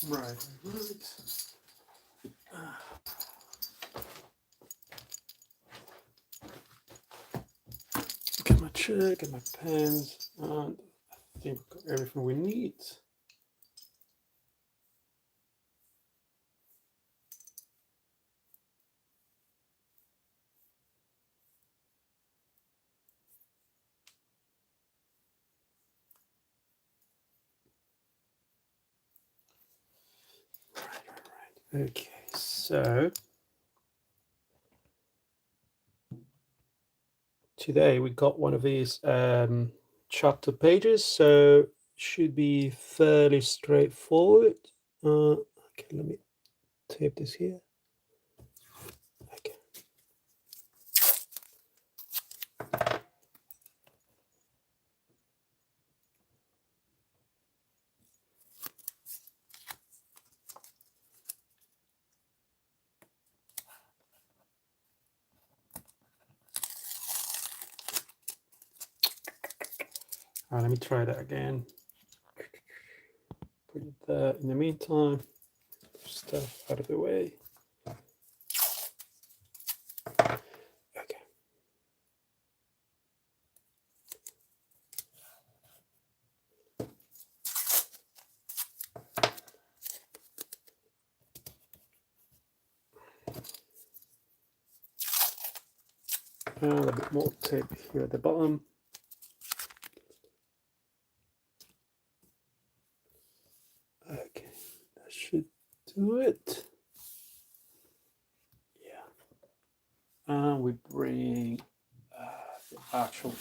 Right. Get my check, get my pens, and I think we've got everything we need. Right. Okay, so today we got one of these chapter pages, so should be fairly straightforward. Okay, let me tape this here. Okay. All right, let me try that again. Put it there. In the meantime, stuff out of the way. Okay. And a bit more tape here at the bottom. Okay, that should do it. Yeah. And we bring the actual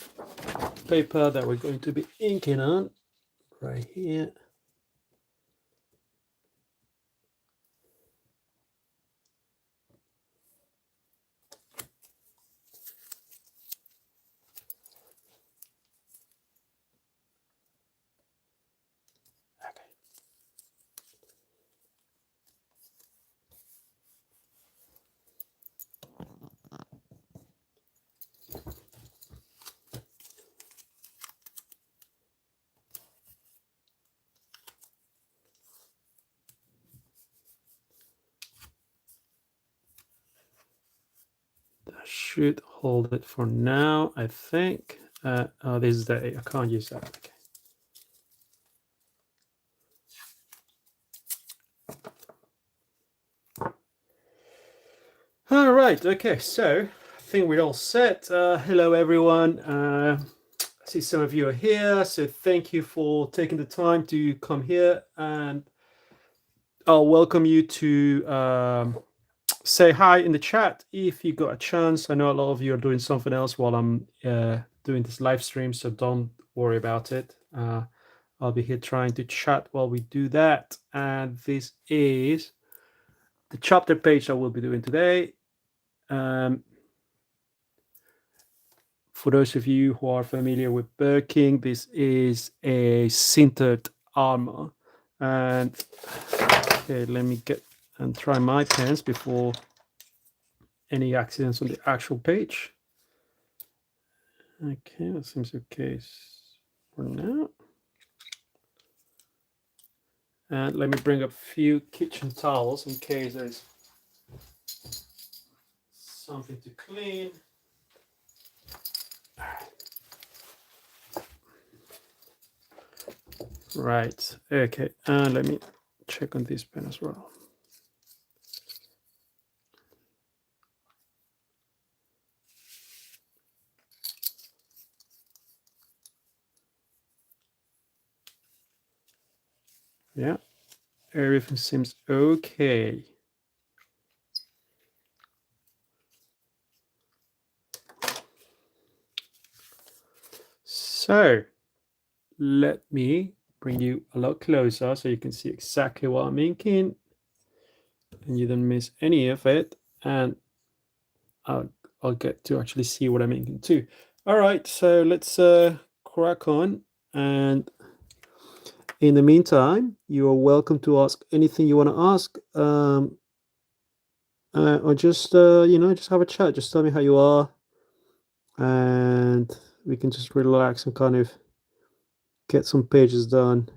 paper that we're going to be inking on right here. That should hold it for now, I think. Oh, this is the, I can't use that. Okay. All right, okay, so I think we're all set. Hello, everyone. I see some of you are here, so thank you for taking the time to come here, and I'll welcome you to say hi in the chat if you got a chance. I know a lot of you are doing something else while I'm doing this live stream, so don't worry about it. I'll be here trying to chat while we do that, and this is the chapter page that we'll be doing today. For those of you who are familiar with Birdking, this is a sintered armor. And okay, let me get and try my pens before any accidents on the actual page. Okay, that seems okay for now. And let me bring up a few kitchen towels in case there's something to clean. Right, okay, and let me check on this pen as well. Yeah, everything seems okay. So let me bring you a lot closer so you can see exactly what I'm inking and you don't miss any of it, and I'll get to actually see what I'm inking too. All right, so let's crack on, and in the meantime you are welcome to ask anything you want to ask, or just just have a chat. Just tell me how you are and we can just relax and kind of get some pages done,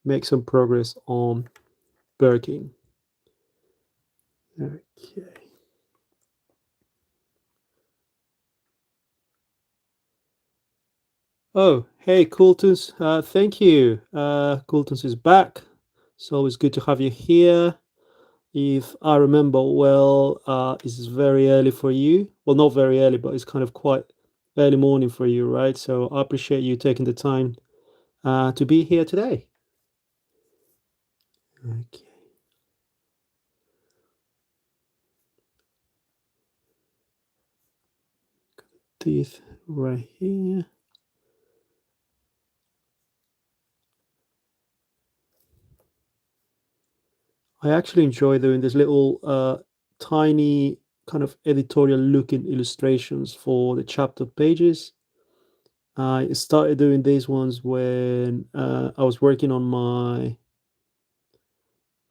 make some progress on Birdking. Okay. Oh, hey, Coultons. Thank you. Coultons is back. It's always good to have you here. If I remember well, it's very early for you. Well, not very early, but it's kind of quite early morning for you, right? So I appreciate you taking the time to be here today. Okay, teeth right here. I actually enjoy doing this little tiny kind of editorial looking illustrations for the chapter pages. I started doing these ones when I was working on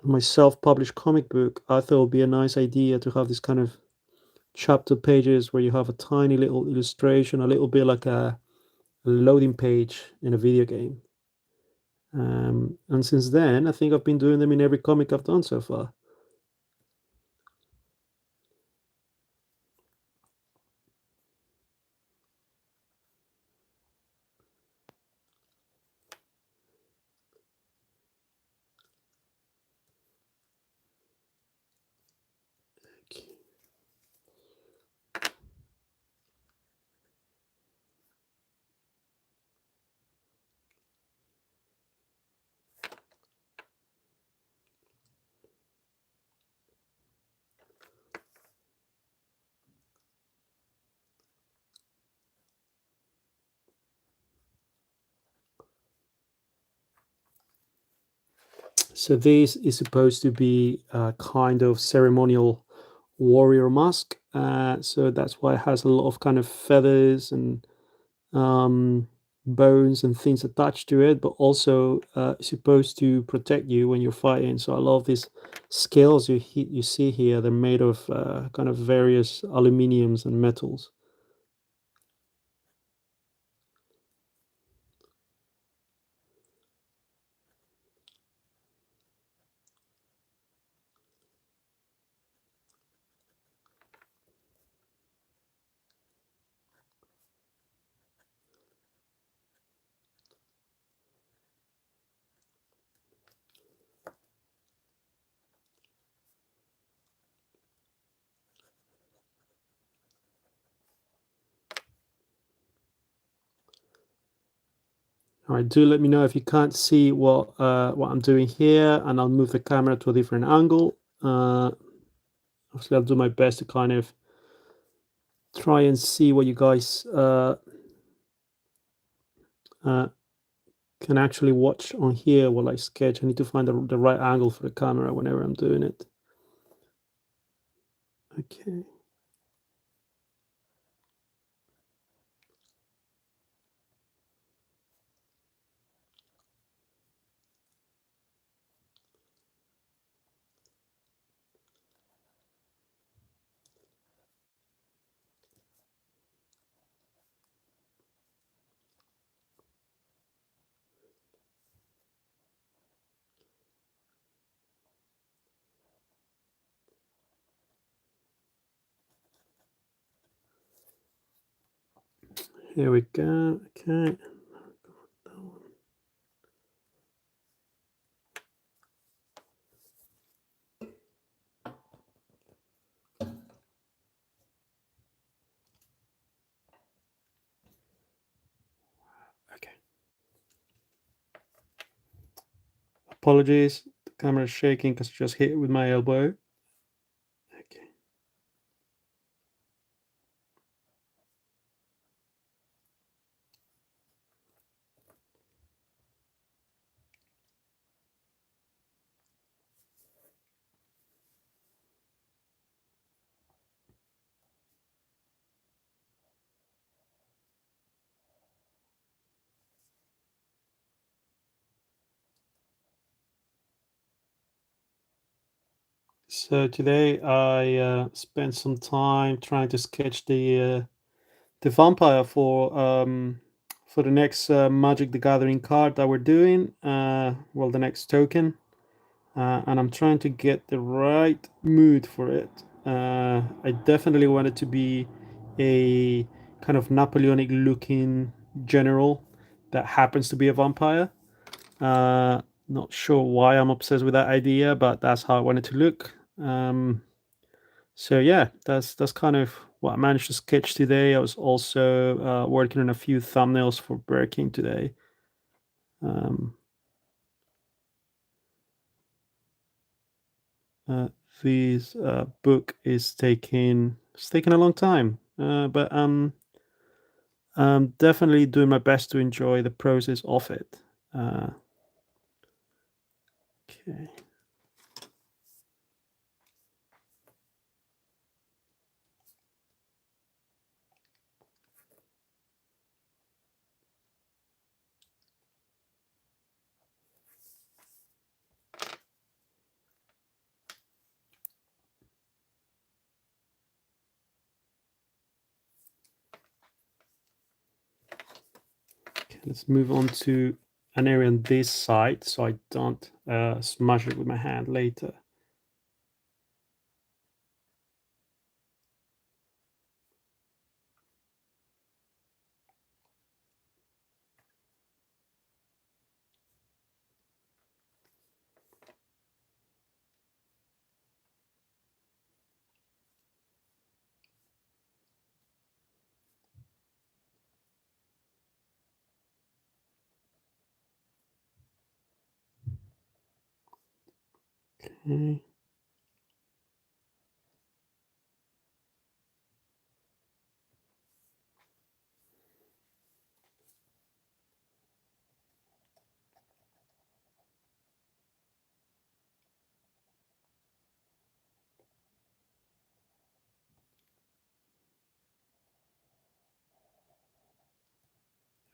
my self-published comic book. I thought it would be a nice idea to have this kind of chapter pages where you have a tiny little illustration, a little bit like a loading page in a video game. And since then, I think I've been doing them in every comic I've done so far. So this is supposed to be a kind of ceremonial warrior mask. So that's why it has a lot of kind of feathers and um, bones and things attached to it, but also supposed to protect you when you're fighting. So I love these scales you see here. They're made of kind of various aluminiums and metals. All right, do let me know if you can't see what I'm doing here, and I'll move the camera to a different angle. Obviously, I'll do my best to kind of try and see what you guys uh, can actually watch on here while I sketch. I need to find the right angle for the camera whenever I'm doing it. Okay. Here we go. Okay. Okay. Apologies. The camera is shaking because I just hit it with my elbow. Okay. So today I spent some time trying to sketch the vampire for the next Magic the Gathering card that we're doing. Well, the next token. and I'm trying to get the right mood for it. I definitely want it to be a kind of Napoleonic looking general that happens to be a vampire. Not sure why I'm obsessed with that idea, but that's how I want it to look. So yeah, that's kind of what I managed to sketch today. I was also working on a few thumbnails for Birdking today. Um, uh, this book is taking a long time, but I'm definitely doing my best to enjoy the process of it. Uh, okay, let's move on to an area on this side so I don't smash it with my hand later. Okay.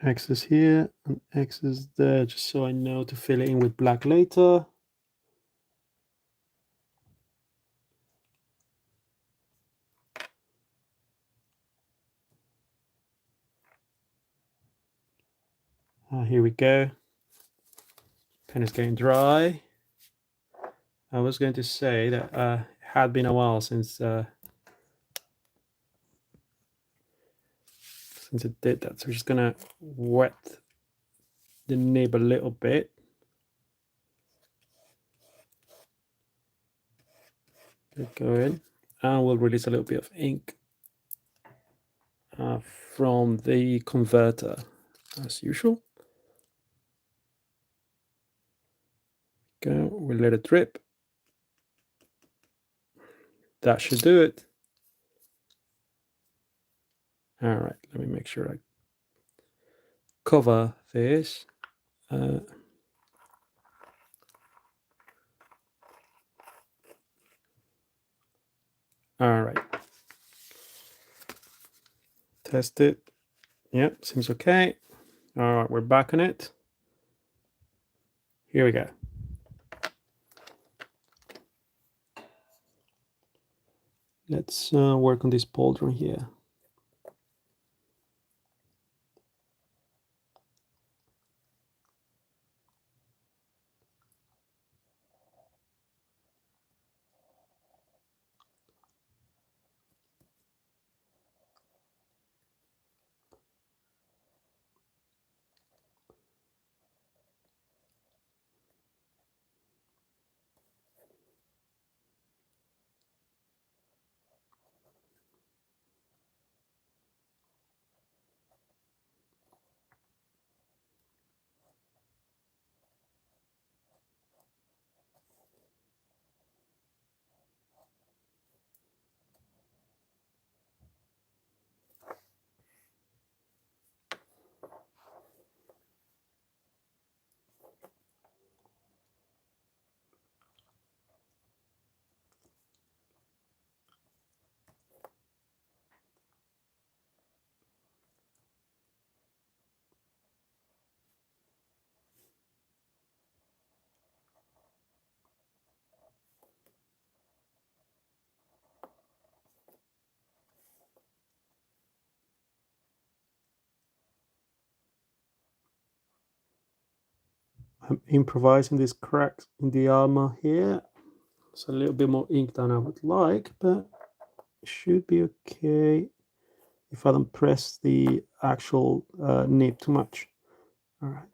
X is here and X is there, just so I know to fill it in with black later. Here we go. Pen is getting dry. I was going to say that it had been a while since it did that, so we're just gonna wet the nib a little bit. Get going, and we'll release a little bit of ink from the converter as usual. Go, we'll let it drip. That should do it. All right, let me make sure I cover this. All right, test it. Yep, seems okay. All right, we're back on it. Here we go. Let's work on this pauldron here. I'm improvising this crack in the armor here. It's a little bit more ink than I would like, but it should be okay if I don't press the actual nib too much. All right.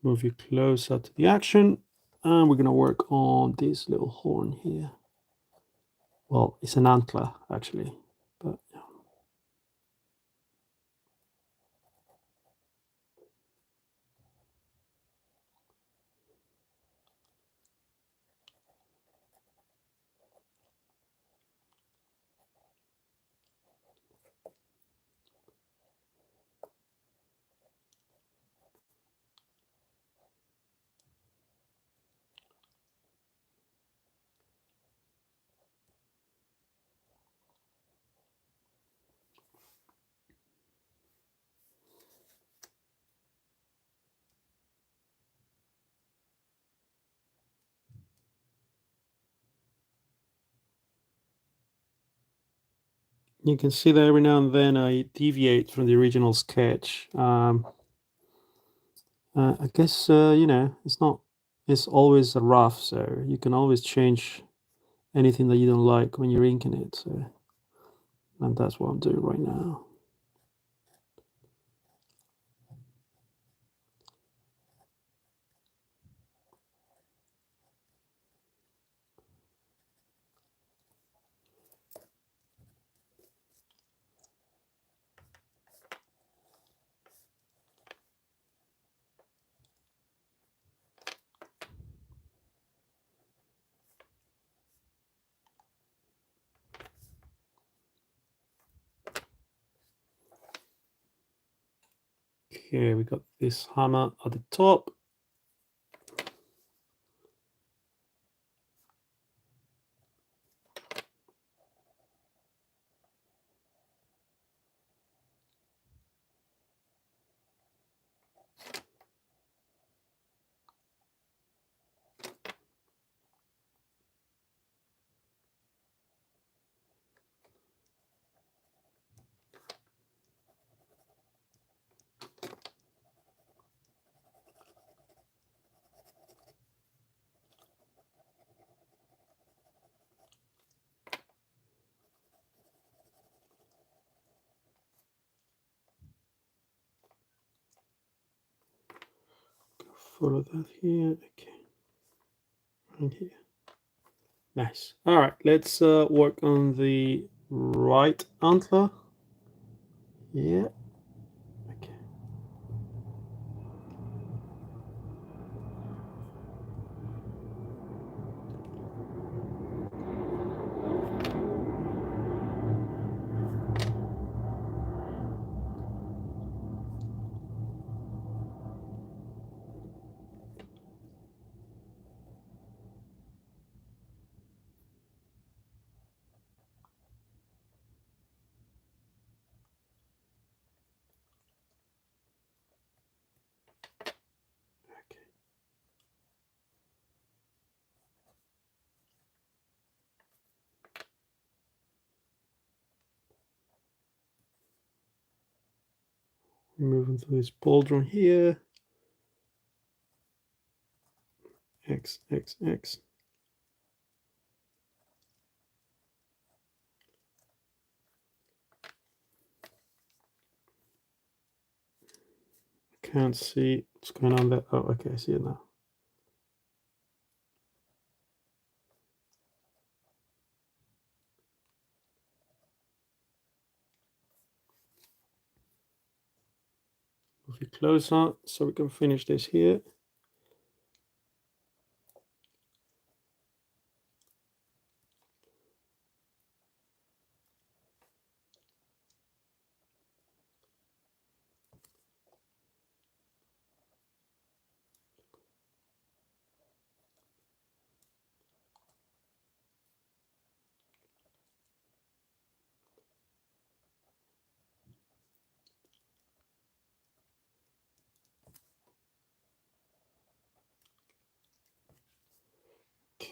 Move you closer to the action, and we're going to work on this little horn here. Well, it's an antler actually, but yeah. You can see that every now and then I deviate from the original sketch. I guess you know, it's always rough, so you can always change anything that you don't like when you're inking it. So, and that's what I'm doing right now. Okay, we got this hammer at the top. Follow that here. Okay, right here. Nice. All right, let's work on the right antler. Yeah. Okay. Okay. Move into this pauldron here. X, X, X. Can't see what's going on there. Oh, okay, I see it now. Move it closer so we can finish this here.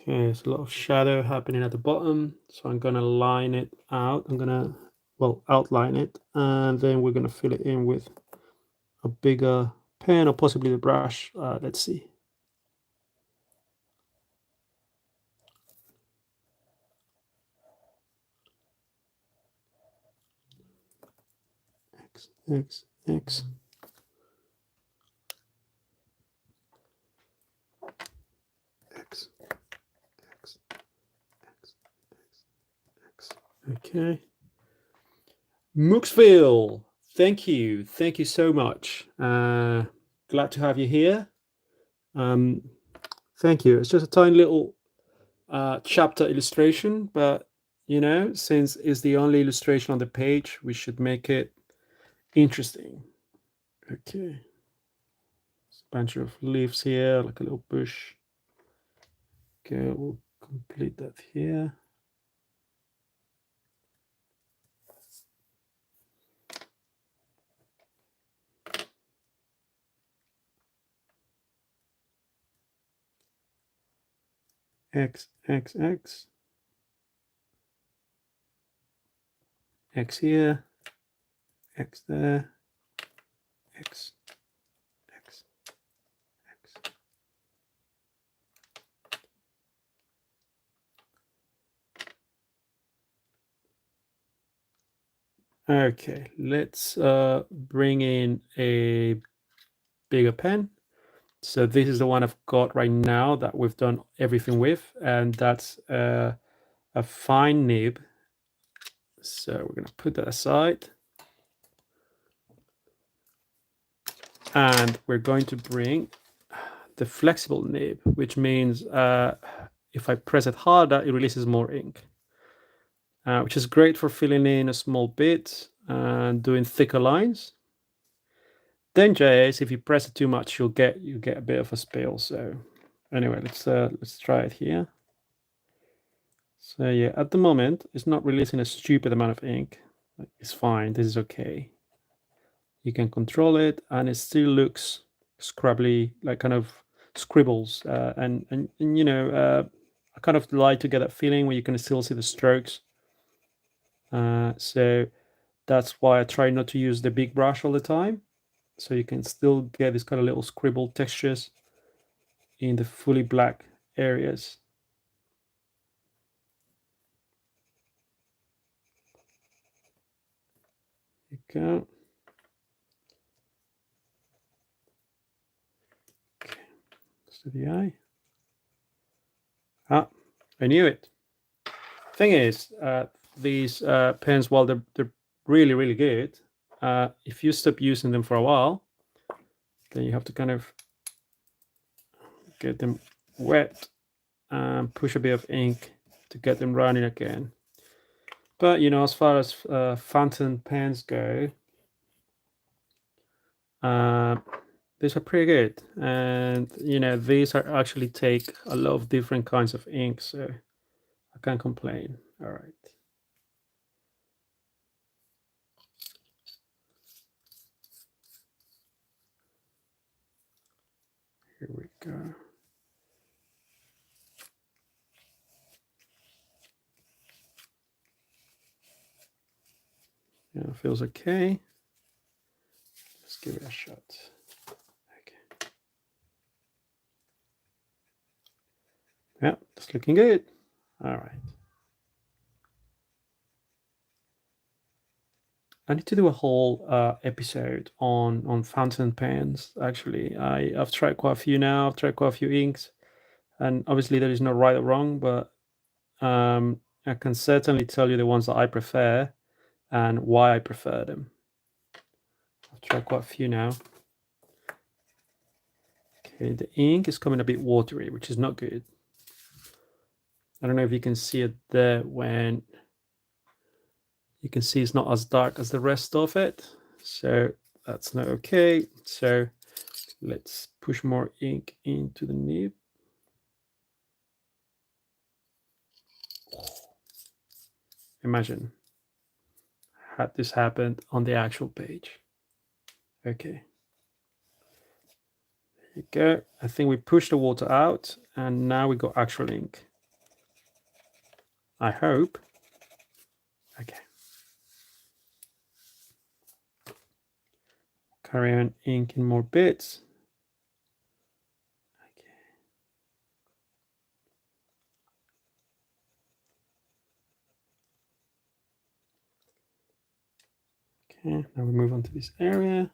Okay, there's a lot of shadow happening at the bottom, so I'm gonna line it out. I'm gonna, well, outline it, and then we're gonna fill it in with a bigger pen or possibly the brush. Let's see. X, X, X. X, X, X, X. Okay. Mooksville, thank you. Thank you so much. Glad to have you here. Thank you. It's just a tiny little chapter illustration, but since it's the only illustration on the page, we should make it interesting. Okay. There's a bunch of leaves here, like a little bush. Okay, we'll complete that here. X, X, X. X here. X there. X, X, X. Okay, let's bring in a bigger pen. So this is the one I've got right now that we've done everything with, and that's a fine nib. So we're going to put that aside. And we're going to bring the flexible nib, which means if I press it harder, it releases more ink, which is great for filling in a small bit and doing thicker lines. Danger is if you press it too much, you'll get a bit of a spill. So anyway, let's try it here. So yeah, at the moment, it's not releasing a stupid amount of ink. It's fine. This is okay. You can control it, and it still looks scrabbly, like kind of scribbles. And I kind of like to get that feeling where you can still see the strokes. So that's why I try not to use the big brush all the time. So you can still get this kind of little scribble textures in the fully black areas. There you go. Okay. Let's do the eye. Ah, I knew it. Thing is, these pens, while they're really, really good, if you stop using them for a while, then you have to kind of get them wet and push a bit of ink to get them running again. But as far as fountain pens go, these are pretty good, and these are actually take a lot of different kinds of ink, so I can't complain. All right. Here we go. Yeah, feels okay. Let's give it a shot. Okay. Yeah, it's looking good. All right. I need to do a whole episode on fountain pens. Actually, I've tried quite a few now. I've tried quite a few inks, and obviously there is no right or wrong, but I can certainly tell you the ones that I prefer and why I prefer them. I've tried quite a few now. Okay, the ink is coming a bit watery, which is not good. I don't know if you can see it there. When you can see it's not as dark as the rest of it, so that's not okay. So let's push more ink into the nib. Imagine had this happened on the actual page. Okay, there you go. I think we pushed the water out, and now we got actual ink. I hope. Okay. Carry on inking more bits. Okay, now we move on to this area.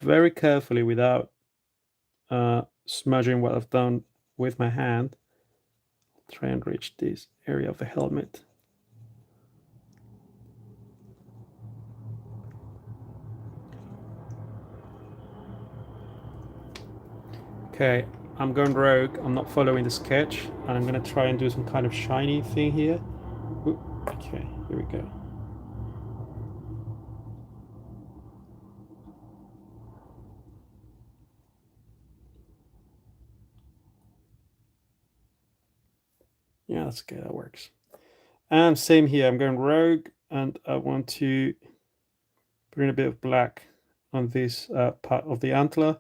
Very carefully without smudging what I've done with my hand. Try and reach this area of the helmet. Okay, I'm going rogue. I'm not following the sketch, and I'm going to try and do some kind of shiny thing here. Ooh, okay, here we go. Yeah, that's okay, that works. And same here, I'm going rogue, and I want to put in a bit of black on this part of the antler.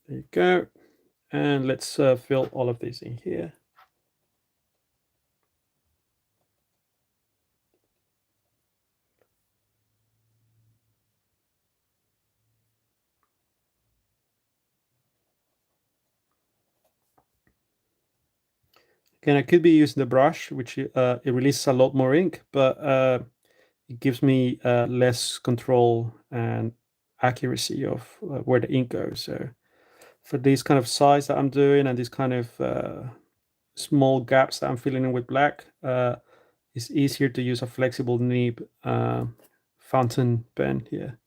There you go. And let's fill all of these in here. Again, I could be using the brush, which it releases a lot more ink, but it gives me less control and accuracy of where the ink goes. So for these kind of size that I'm doing and these kind of small gaps that I'm filling in with black, it's easier to use a flexible nib fountain pen here.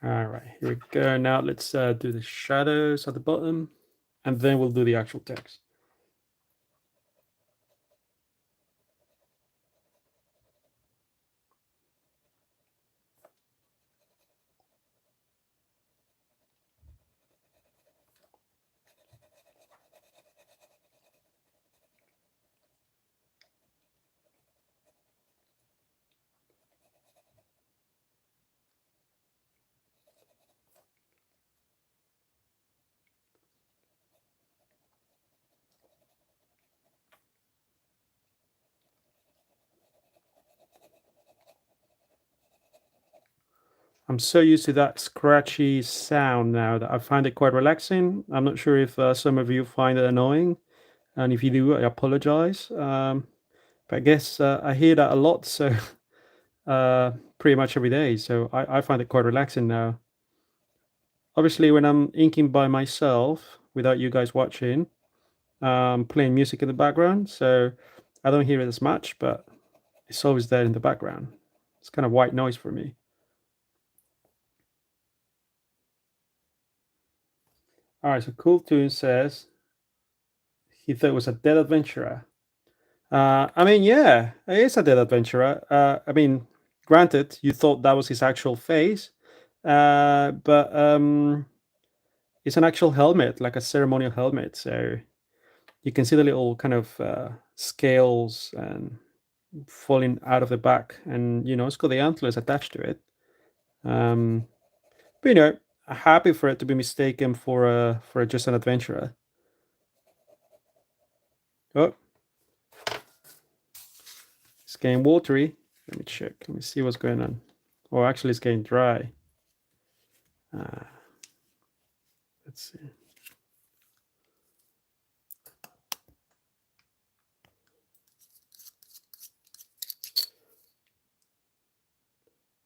All right, here we go. Now let's do the shadows at the bottom, and then we'll do the actual text. I'm so used to that scratchy sound now that I find it quite relaxing. I'm not sure if some of you find it annoying, and if you do, I apologize. But I guess I hear that a lot, so pretty much every day. So I find it quite relaxing now. Obviously, when I'm inking by myself without you guys watching, playing music in the background, so I don't hear it as much, but it's always there in the background. It's kind of white noise for me. All right, so Cool Tune says he thought it was a dead adventurer. I mean, yeah, it is a dead adventurer. I mean, granted, you thought that was his actual face, but it's an actual helmet, like a ceremonial helmet. So you can see the little kind of scales and falling out of the back, and it's got the antlers attached to it. But happy for it to be mistaken for just an adventurer. Oh, it's getting watery. Let me check. Let me see what's going on. Oh, actually, it's getting dry. Let's see.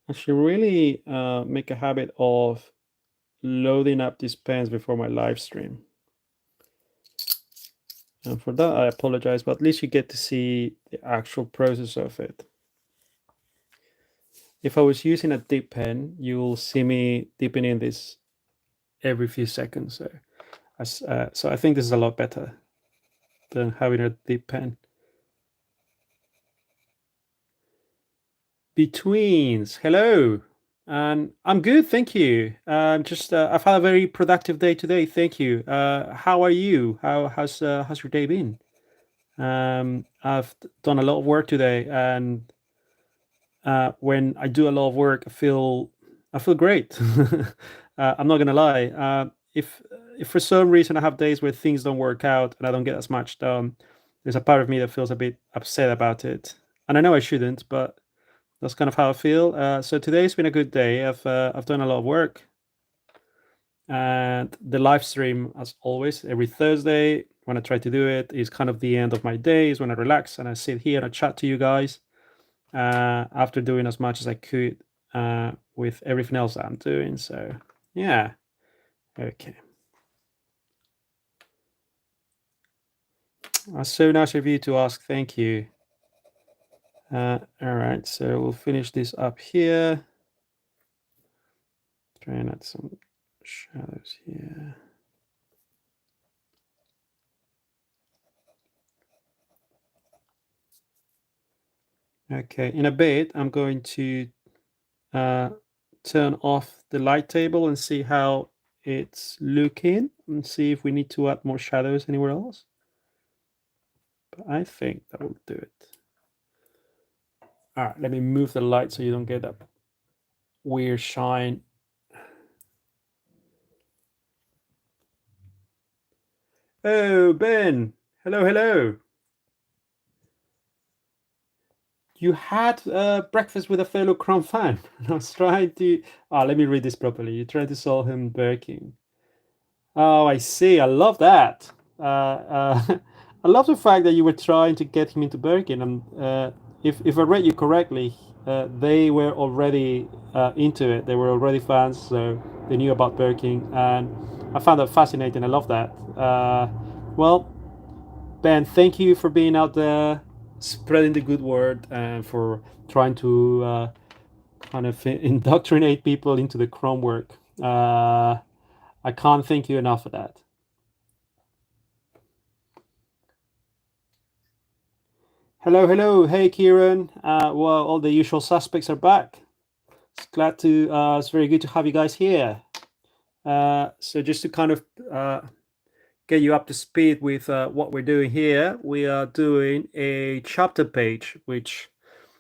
I should really make a habit of loading up these pens before my live stream. And for that, I apologize, but at least you get to see the actual process of it. If I was using a dip pen, you'll see me dipping in this every few seconds. So I think this is a lot better than having a dip pen. Betweens, hello. And I'm good, thank you. Just I've had a very productive day today. Thank you. How are you? How's your day been? I've done a lot of work today, and when I do a lot of work, I feel great. I'm not gonna lie. If for some reason I have days where things don't work out and I don't get as much done, there's a part of me that feels a bit upset about it, and I know I shouldn't, but that's kind of how I feel. So today's been a good day. I've done a lot of work, and the live stream, as always, every Thursday when I try to do it, is kind of the end of my days when I relax and I sit here and I chat to you guys after doing as much as I could with everything else that I'm doing. So yeah, okay. That's so nice of you to ask. Thank you. All right, so we'll finish this up here. Try and add some shadows here. Okay, in a bit, I'm going to turn off the light table and see how it's looking and see if we need to add more shadows anywhere else. But I think that will do it. All right, let me move the light so you don't get that weird shine. Oh, Ben. Hello, hello. You had breakfast with a fellow CROM fan. I was trying to. Let me read this properly. You tried to sell him Birdking. Oh, I see. I love that. I love the fact that you were trying to get him into Birdking. And if I read you correctly, they were already into it. They were already fans, so they knew about Birdking. And I found that fascinating. I love that. Well, Ben, thank you for being out there, spreading the good word, and for trying to kind of indoctrinate people into the Chrome work. I can't thank you enough for that. Hello, hello. Hey, Kieran. Well, all the usual suspects are back. It's very good to have you guys here. So just to kind of get you up to speed with what we're doing here, we are doing a chapter page, which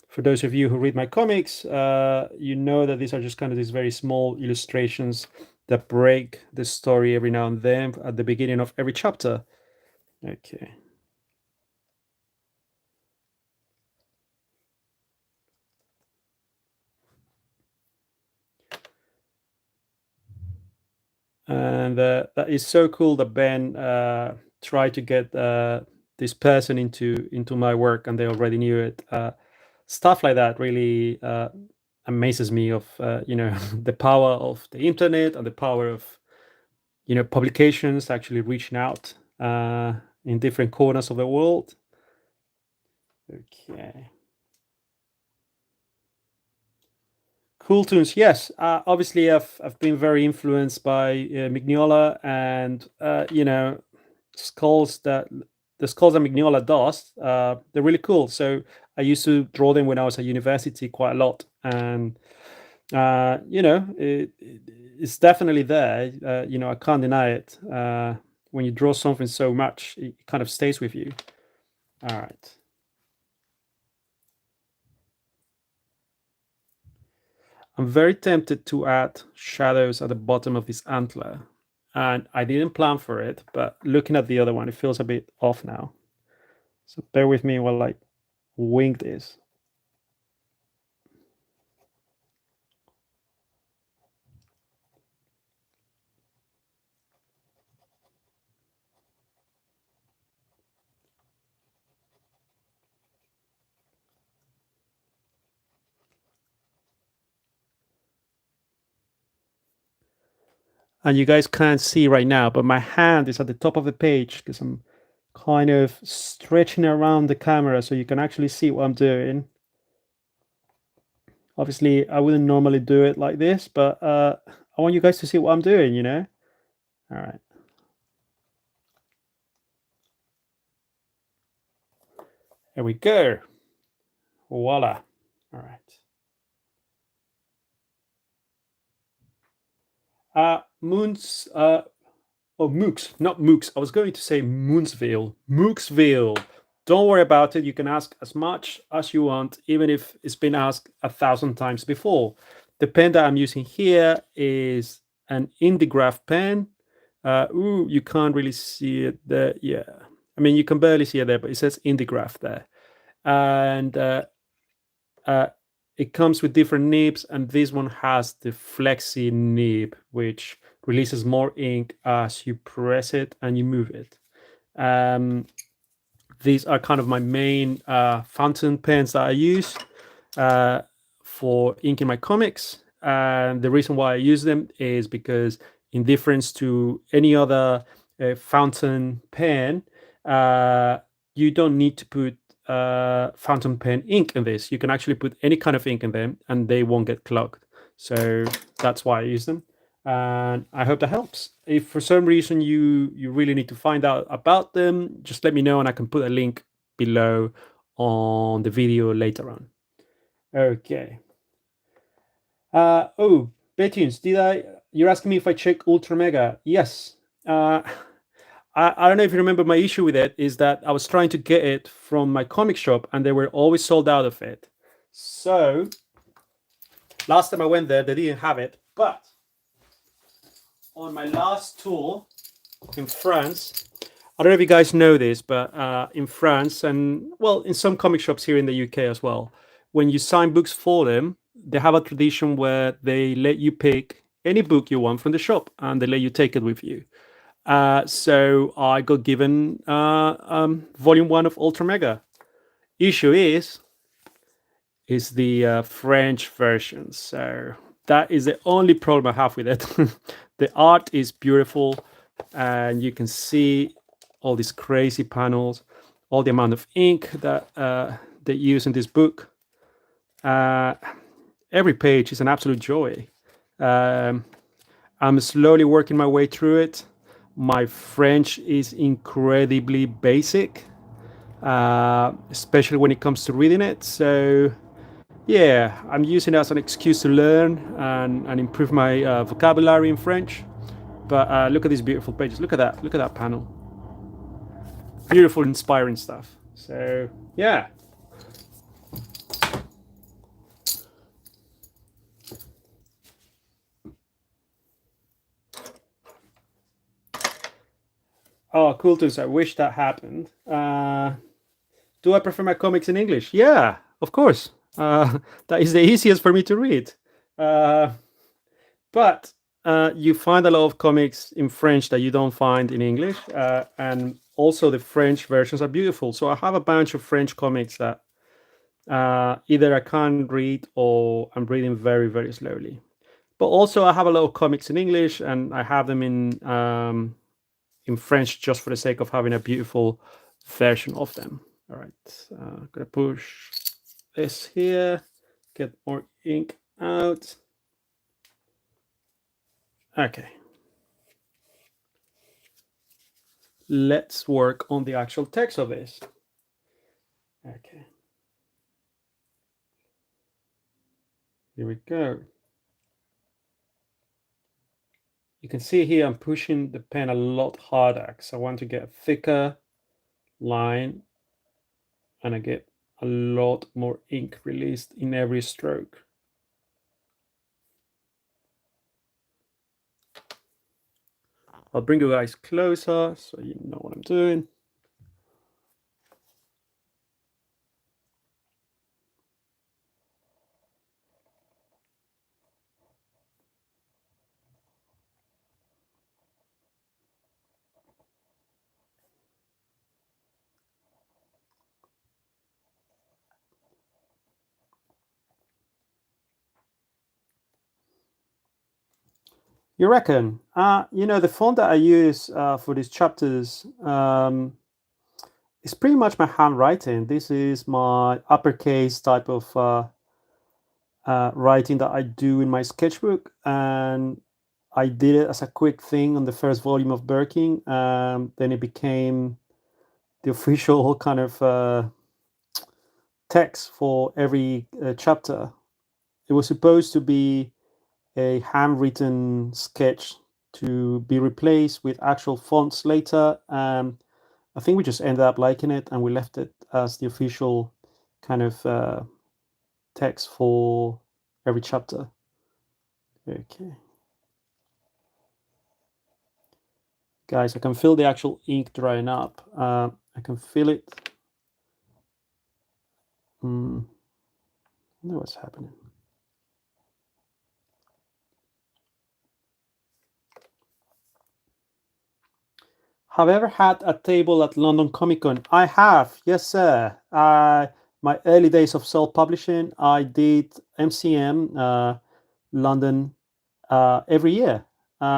for those of you who read my comics, you know that these are just kind of these very small illustrations that break the story every now and then at the beginning of every chapter. Okay. And that is so cool that Ben tried to get this person into my work, and they already knew it. Stuff like that really amazes me of the power of the internet and the power of publications actually reaching out in different corners of the world. Okay. Cool tunes, yes. Obviously, I've been very influenced by Mignola, and skulls that the skulls that Mignola does. They're really cool. So I used to draw them when I was at university quite a lot, and it's definitely there. I can't deny it. When you draw something so much, it kind of stays with you. All right. I'm very tempted to add shadows at the bottom of this antler. And I didn't plan for it, but looking at the other one, it feels a bit off now. So bear with me while I wing this. And you guys can't see right now, but my hand is at the top of the page because I'm kind of stretching around the camera so you can actually see what I'm doing. Obviously, I wouldn't normally do it like this, but I want you guys to see what I'm doing, you know? All right. There we go. Voila. All right. Moons, oh, Mooks, not Mooks. I was going to say Moonsville. Mooksville. Don't worry about it. You can ask as much as you want, even if it's been asked 1,000 times before. The pen that I'm using here is an Indigraph pen. Ooh, you can't really see it there. Yeah. I mean, you can barely see it there, but it says Indigraph there. And uh, it comes with different nibs, and this one has the flexi nib, which releases more ink as you press it and you move it. These are kind of my main fountain pens that I use for inking my comics. And the reason why I use them is because, in difference to any other fountain pen, you don't need to put fountain pen ink in this. You can actually put any kind of ink in them and they won't get clogged. So that's why I use them. And I hope that helps. If for some reason you really need to find out about them, just let me know and I can put a link below on the video later on. Okay. Oh, Betunes, you're asking me if I check Ultra Mega? Yes. I don't know if you remember, my issue with it is that I was trying to get it from my comic shop and they were always sold out of it. So last time I went there, they didn't have it. But on my last tour in France, I don't know if you guys know this, but in France and, well, in some comic shops here in the UK as well, when you sign books for them, they have a tradition where they let you pick any book you want from the shop and they let you take it with you. So I got given volume 1 of Ultra Mega. Issue is the French version. So that is the only problem I have with it. The art is beautiful, and you can see all these crazy panels, all the amount of ink that they use in this book. Every page is an absolute joy. I'm slowly working my way through it. My French is incredibly basic, especially when it comes to reading it. So, yeah, I'm using it as an excuse to learn and improve my vocabulary in French. But look at these beautiful pages. Look at that. Look at that panel. Beautiful, inspiring stuff. So, yeah. Oh, cool too. I wish that happened. Do I prefer my comics in English? Yeah, of course. That is the easiest for me to read. But you find a lot of comics in French that you don't find in English. And also the French versions are beautiful. So I have a bunch of French comics that either I can't read or I'm reading very, very slowly. But also I have a lot of comics in English and I have them in French just for the sake of having a beautiful version of them. All right, I'm gonna push this here, get more ink out. Okay. Let's work on the actual text of this. Okay. Here we go. You can see here I'm pushing the pen a lot harder because I want to get a thicker line and I get a lot more ink released in every stroke. I'll bring you guys closer so you know what I'm doing. You reckon? The font that I use for these chapters, it's pretty much my handwriting. This is my uppercase type of writing that I do in my sketchbook, and I did it as a quick thing on the first volume of Birdking. Then it became the official kind of text for every chapter. It was supposed to be a handwritten sketch to be replaced with actual fonts later. I think we just ended up liking it, and we left it as the official kind of text for every chapter. Okay. Guys, I can feel the actual ink drying up. I can feel it. I know what's happening. Have I ever had a table at London Comic Con? I have, yes, sir. My early days of self-publishing, I did MCM London every year.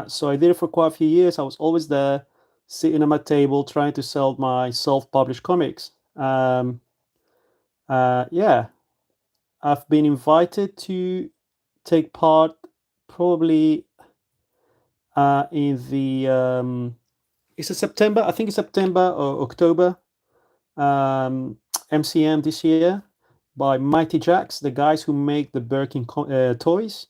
So I did it for quite a few years. I was always there, sitting at my table, trying to sell my self-published comics. Yeah, I've been invited to take part probably in the is it September? I think it's September or October. MCM this year by Mighty Jacks, the guys who make the Birkin toys.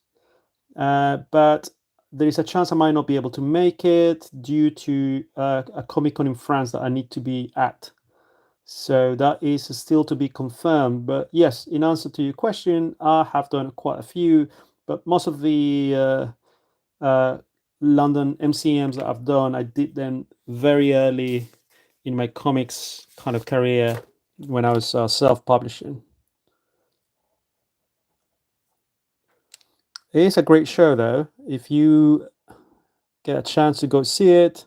But there is a chance I might not be able to make it due to a Comic Con in France that I need to be at. So that is still to be confirmed. But yes, in answer to your question, I have done quite a few, but most of the London MCMs that I've done, I did them very early in my comics kind of career when I was self-publishing. It is a great show, though. If you get a chance to go see it,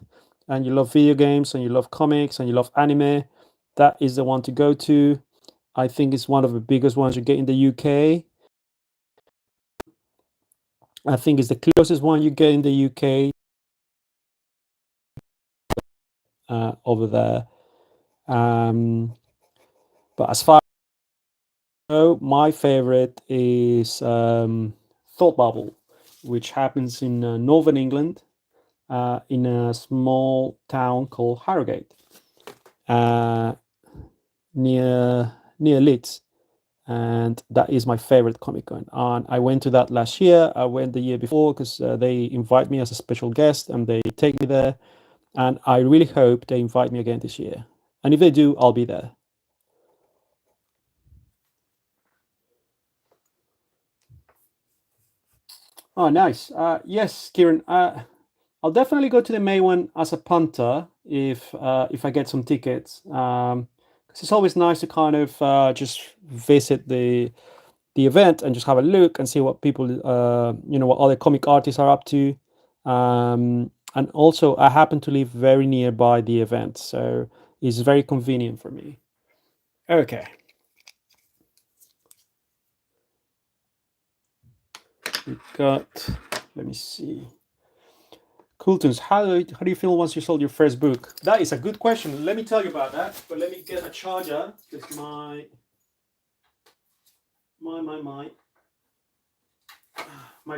and you love video games, and you love comics, and you love anime, that is the one to go to. I think it's one of the biggest ones you get in the UK. I think it's the closest one you get in the UK over there. But as far as I know, my favorite is Thought Bubble, which happens in northern England, in a small town called Harrogate, uh, near Leeds, and that is my favorite Comic Con. And I went to that last year. I went the year before because they invite me as a special guest, and they take me there. And I really hope they invite me again this year. And if they do, I'll be there. Oh, nice. Yes, Kieran. I'll definitely go to the May one as a punter if I get some tickets. 'Cause it's always nice to kind of just visit the event and just have a look and see what people, what other comic artists are up to. And also, I happen to live very nearby the event, so it's very convenient for me. Okay. We got. Let me see. Cooltons, how do you feel once you sold your first book? That is a good question. Let me tell you about that. But let me get a charger because my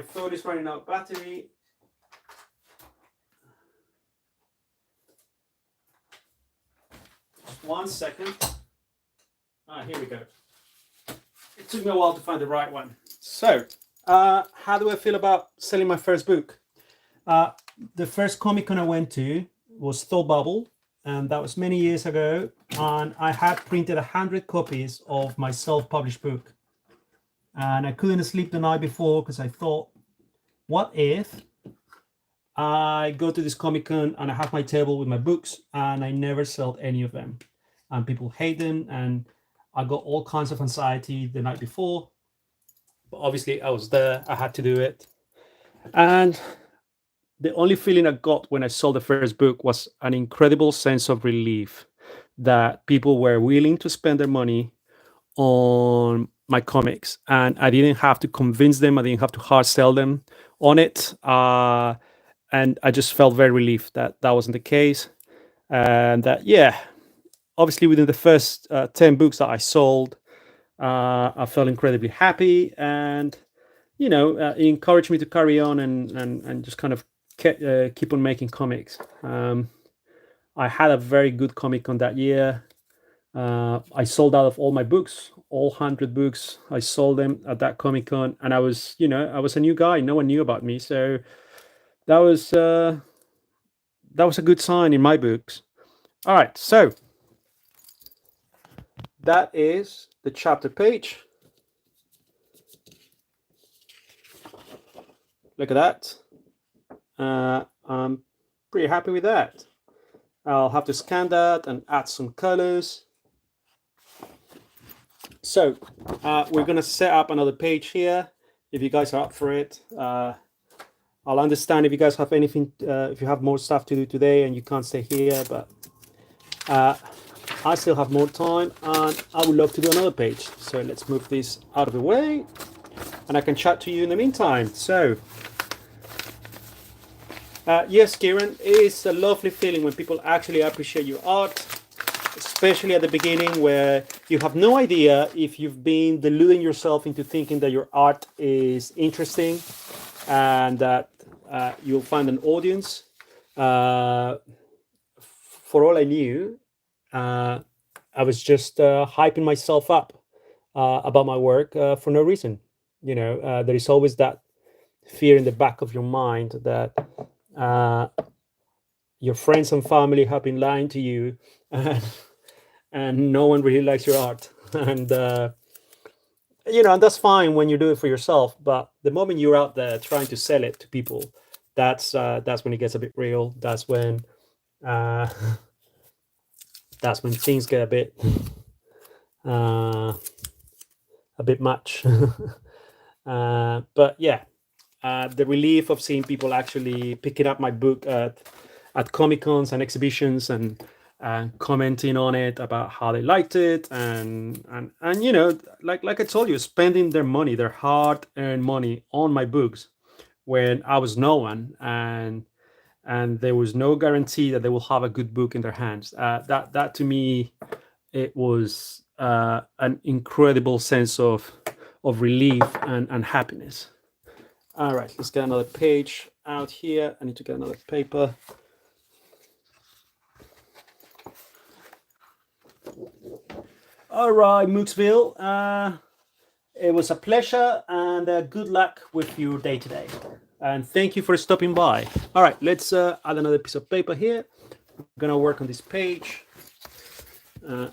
phone is running out of battery. Just 1 second. Here we go. It took me a while to find the right one. So, how do I feel about selling my first book? The first Comic Con I went to was Thought Bubble, and that was many years ago. And I had printed 100 copies of my self-published book. And I couldn't sleep the night before because I thought, what if I go to this Comic Con and I have my table with my books and I never sell any of them, and people hate them, and I got all kinds of anxiety the night before. But obviously, I was there. I had to do it, and the only feeling I got when I sold the first book was an incredible sense of relief that people were willing to spend their money on my comics, and I didn't have to convince them. I didn't have to hard sell them on it, and I just felt very relieved that that wasn't the case, and that obviously within the first 10 books that I sold, I felt incredibly happy, and it encouraged me to carry on and just kind of keep on making comics. I had a very good Comic Con that year. I sold out of all my books, all 100 books. I sold them at that Comic Con, and I was a new guy. No one knew about me, so that was a good sign in my books. All right, so that is the chapter page. Look at that. I'm pretty happy with that. I'll have to scan that and add some colors. So we're going to set up another page here if you guys are up for it. I'll understand if you guys have anything, if you have more stuff to do today and you can't stay here, but I still have more time and I would love to do another page. So let's move this out of the way and I can chat to you in the meantime. So yes, Kieran, it is a lovely feeling when people actually appreciate your art, especially at the beginning where you have no idea if you've been deluding yourself into thinking that your art is interesting and that you'll find an audience. For all I knew, I was just hyping myself up about my work for no reason. There is always that fear in the back of your mind that your friends and family have been lying to you, and no one really likes your art. And and that's fine when you do it for yourself. But the moment you're out there trying to sell it to people, that's when it gets a bit real. That's when things get a bit much. But yeah, the relief of seeing people actually picking up my book at Comic Cons and exhibitions and commenting on it about how they liked it, and like I told you, spending their money, their hard-earned money on my books when I was no one, and there was no guarantee that they will have a good book in their hands. That to me, it was an incredible sense of relief and happiness. All right, let's get another page out here. I need to get another paper. All right, Mooksville. It was a pleasure, and good luck with your day today. And thank you for stopping by. All right, let's add another piece of paper here. I'm gonna work on this page. Okay,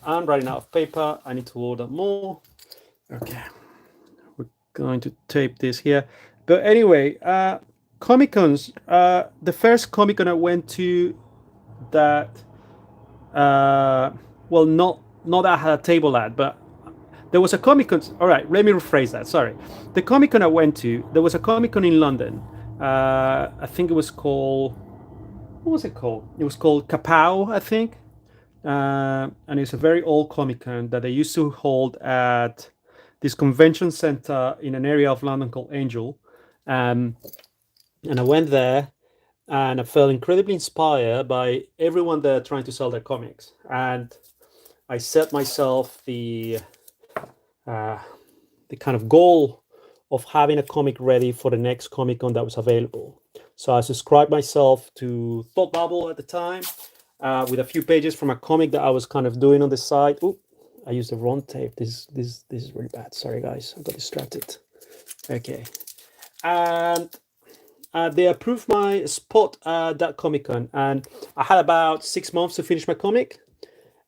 I'm running out of paper. I need to order more. Okay, we're going to tape this here. But anyway, Comic Cons. The first Comic Con I went to that, well, not that I had a table at, but there was a Comic Con. All right, let me rephrase that. Sorry. The Comic Con I went to, there was a Comic Con in London. I think it was called, what was it called? It was called Kapow, I think. And it's a very old Comic Con that they used to hold at this convention center in an area of London called Angel. And I went there and I felt incredibly inspired by everyone there trying to sell their comics. And I set myself the kind of goal of having a comic ready for the next Comic Con that was available. So I subscribed myself to Thought Bubble at the time with a few pages from a comic that I was kind of doing on the side. Oop, I used the wrong tape. This is really bad. Sorry, guys. I got distracted. Okay. And they approved my spot at that Comic Con. And I had about 6 months to finish my comic.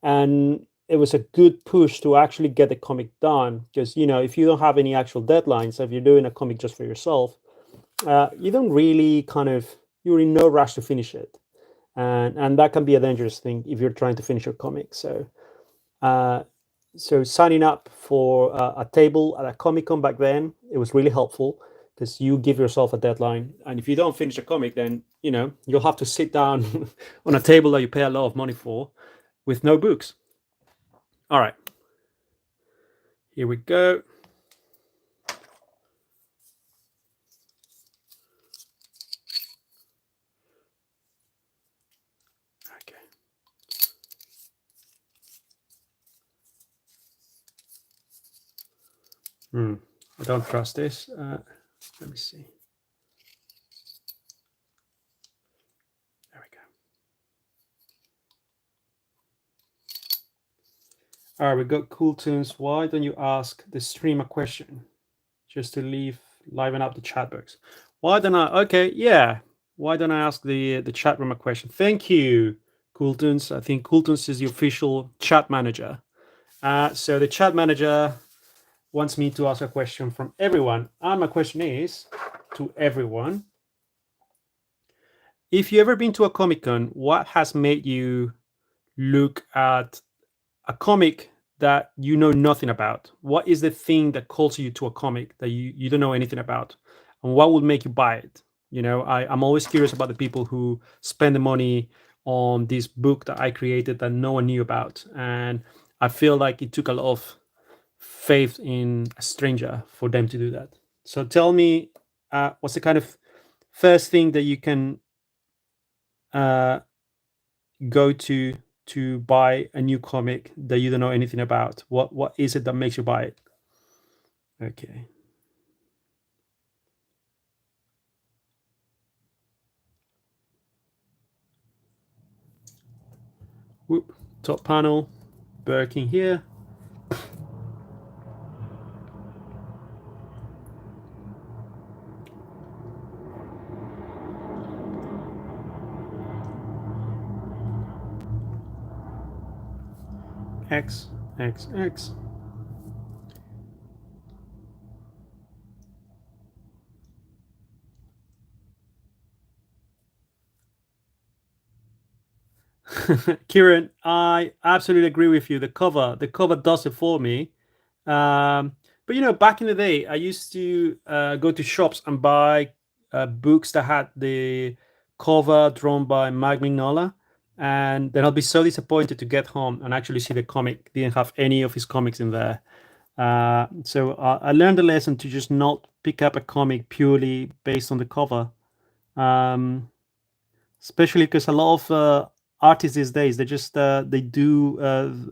And it was a good push to actually get the comic done, because if you don't have any actual deadlines, if you're doing a comic just for yourself, you don't really you're in no rush to finish it, and that can be a dangerous thing if you're trying to finish your comic. So signing up for a table at a Comic-Con back then, it was really helpful, because you give yourself a deadline, and if you don't finish a comic, then you'll have to sit down on a table that you pay a lot of money for with no books. All right, here we go. Okay. I don't trust this. Let me see. There we go. All right, we got Cool Tunes. Why don't you ask the stream a question just to liven up the chat box? Why don't I? Okay, yeah. Why don't I ask the chat room a question? Thank you, Cool Tunes. I think Cool Tunes is the official chat manager. So the chat manager wants me to ask a question from everyone. And my question is to everyone. If you ever been to a Comic-Con, what has made you look at a comic that you know nothing about? What is the thing that calls you to a comic that you don't know anything about? And what would make you buy it? You know, I'm always curious about the people who spend the money on this book that I created that no one knew about. And I feel like it took a lot of faith in a stranger for them to do that. So tell me, what's the kind of first thing that you can uh, go to buy a new comic that you don't know anything about? What is it that makes you buy it? Okay. Whoop. Top panel. Birdking here. X, X, X. Kieran, I absolutely agree with you. The cover does it for me. But you know, back in the day, I used to go to shops and buy books that had the cover drawn by Mag Mignola, and then I'll be so disappointed to get home and actually see the comic didn't have any of his comics in there. So I learned the lesson to just not pick up a comic purely based on the cover. Um, Especially because a lot of artists these days they do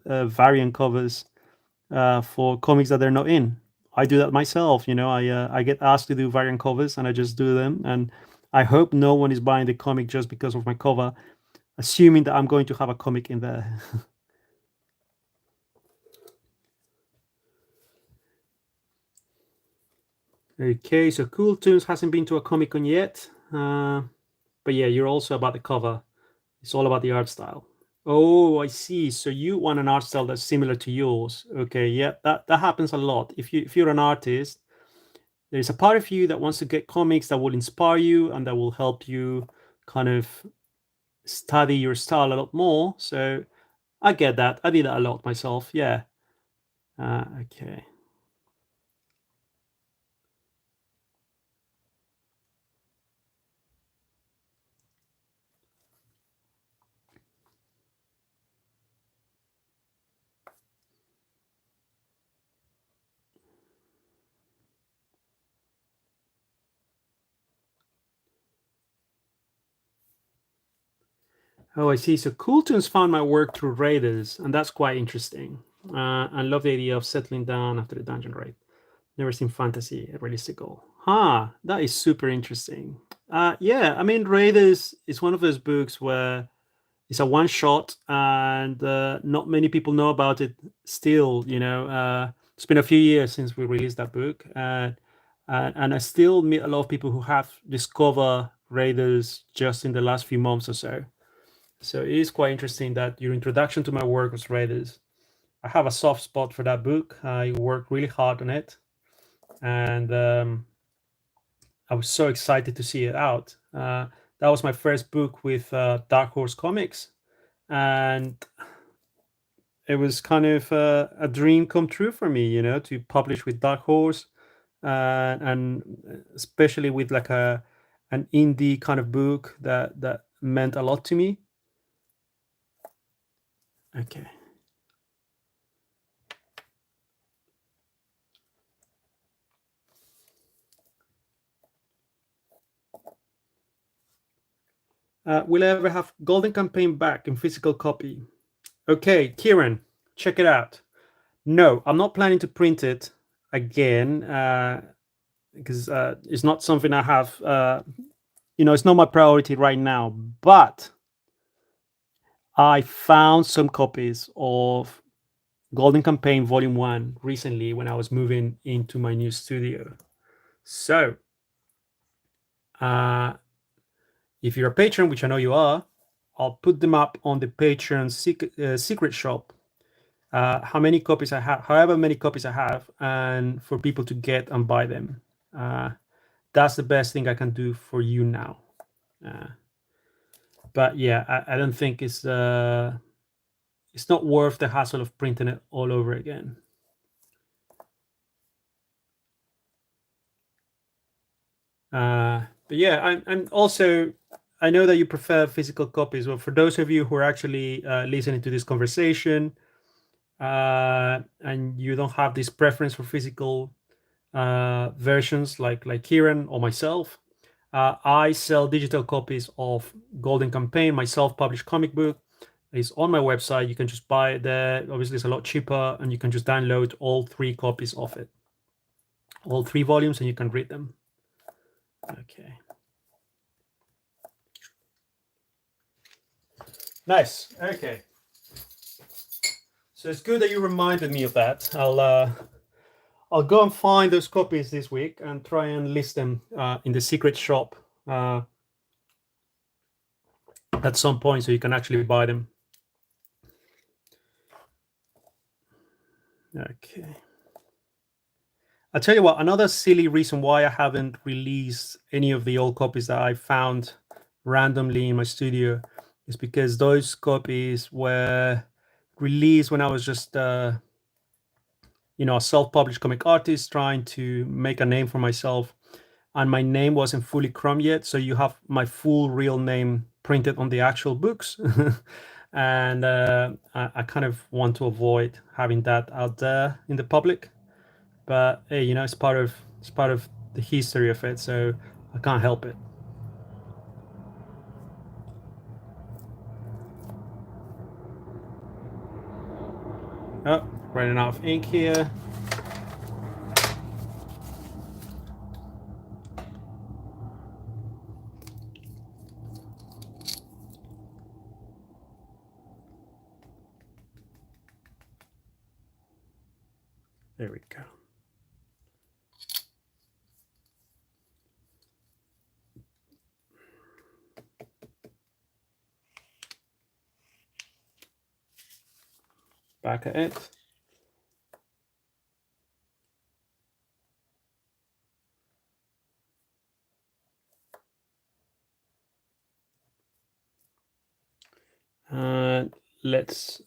variant covers for comics that they're not in. I do that myself. You know, I get asked to do variant covers and I just do them. And I hope no one is buying the comic just because of my cover, assuming that I'm going to have a comic in there. Okay, so Cool Tunes hasn't been to a Comic Con yet, but yeah, you're also about the cover. It's all about the art style. Oh, I see. So you want an art style that's similar to yours. Okay, yeah, that happens a lot. If you're an artist, there's a part of you that wants to get comics that will inspire you and that will help you kind of study your style a lot more. So I get that. I did that a lot myself. Yeah. Okay. Oh, I see. So Cooltunes found my work through raiders, and that's quite interesting. I love the idea of settling down after the dungeon raid. Never seen fantasy realistic goal. That is super interesting. Yeah, I mean, Raiders is one of those books where it's a one shot, and not many people know about it still. You know, it's been a few years since we released that book, and I still meet a lot of people who have discovered Raiders just in the last few months or so. So it is quite interesting that your introduction to my work was Raiders. I have a soft spot for that book. I worked really hard on it, and I was so excited to see it out. That was my first book with Dark Horse Comics, and it was kind of a dream come true for me, you know, to publish with Dark Horse, and especially with like an indie kind of book that meant a lot to me. Okay. Will I ever have Golden Campaign back in physical copy? Okay, Kieran, check it out. No, I'm not planning to print it. again, because it's not something I have. It's not my priority right now. But I found some copies of Golden Campaign Volume 1 recently when I was moving into my new studio. So, if you're a patron, which I know you are, I'll put them up on the Patreon secret shop. How many copies I have, however many copies I have, and for people to get and buy them. That's the best thing I can do for you now. But yeah, I don't think it's not worth the hassle of printing it all over again. But yeah, I'm also, I know that you prefer physical copies. Well, for those of you who are actually listening to this conversation, and you don't have this preference for physical versions like Kieran or myself, I sell digital copies of Golden Campaign, my self-published comic book. It's on my website. You can just buy it there. Obviously, it's a lot cheaper, and you can just download all 3 copies of it, all 3 volumes, and you can read them. Okay. Nice. Okay. So it's good that you reminded me of that. I'll go and find those copies this week and try and list them in the secret shop at some point, so you can actually buy them. Okay. I'll tell you what, another silly reason why I haven't released any of the old copies that I found randomly in my studio is because those copies were released when I was just a self-published comic artist trying to make a name for myself, and my name wasn't fully CROM yet, so you have my full real name printed on the actual books. And I kind of want to avoid having that out there in the public, but hey, it's part of the history of it, so I can't help it. Oh, running out of ink here. There we go. Back at it. Let's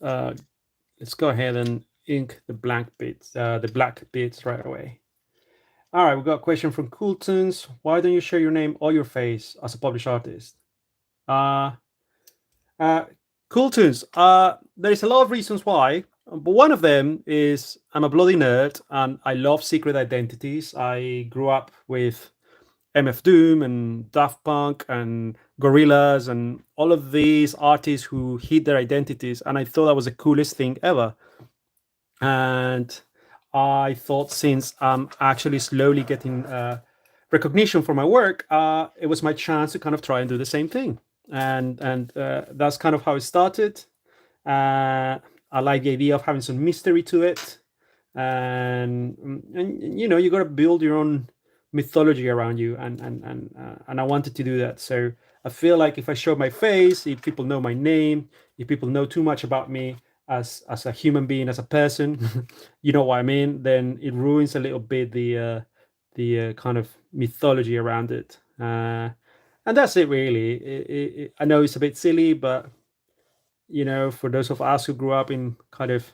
go ahead and ink the blank bits, the black bits right away. All right, we got a question from Cooltons. Why don't you share your name or your face as a published artist? Cooltons. There is a lot of reasons why, but one of them is I'm a bloody nerd and I love secret identities. I grew up with MF Doom and Daft Punk and Gorillaz and all of these artists who hid their identities, and I thought that was the coolest thing ever. And I thought, since I'm actually slowly getting recognition for my work, it was my chance to kind of try and do the same thing. And that's kind of how it started. I like the idea of having some mystery to it, and you got to build your own mythology around you, and I wanted to do that. So I feel like if I show my face, if people know my name, if people know too much about me as a human being, as a person, you know what I mean, then it ruins a little bit the kind of mythology around it. And that's it, really. I know it's a bit silly, but for those of us who grew up in kind of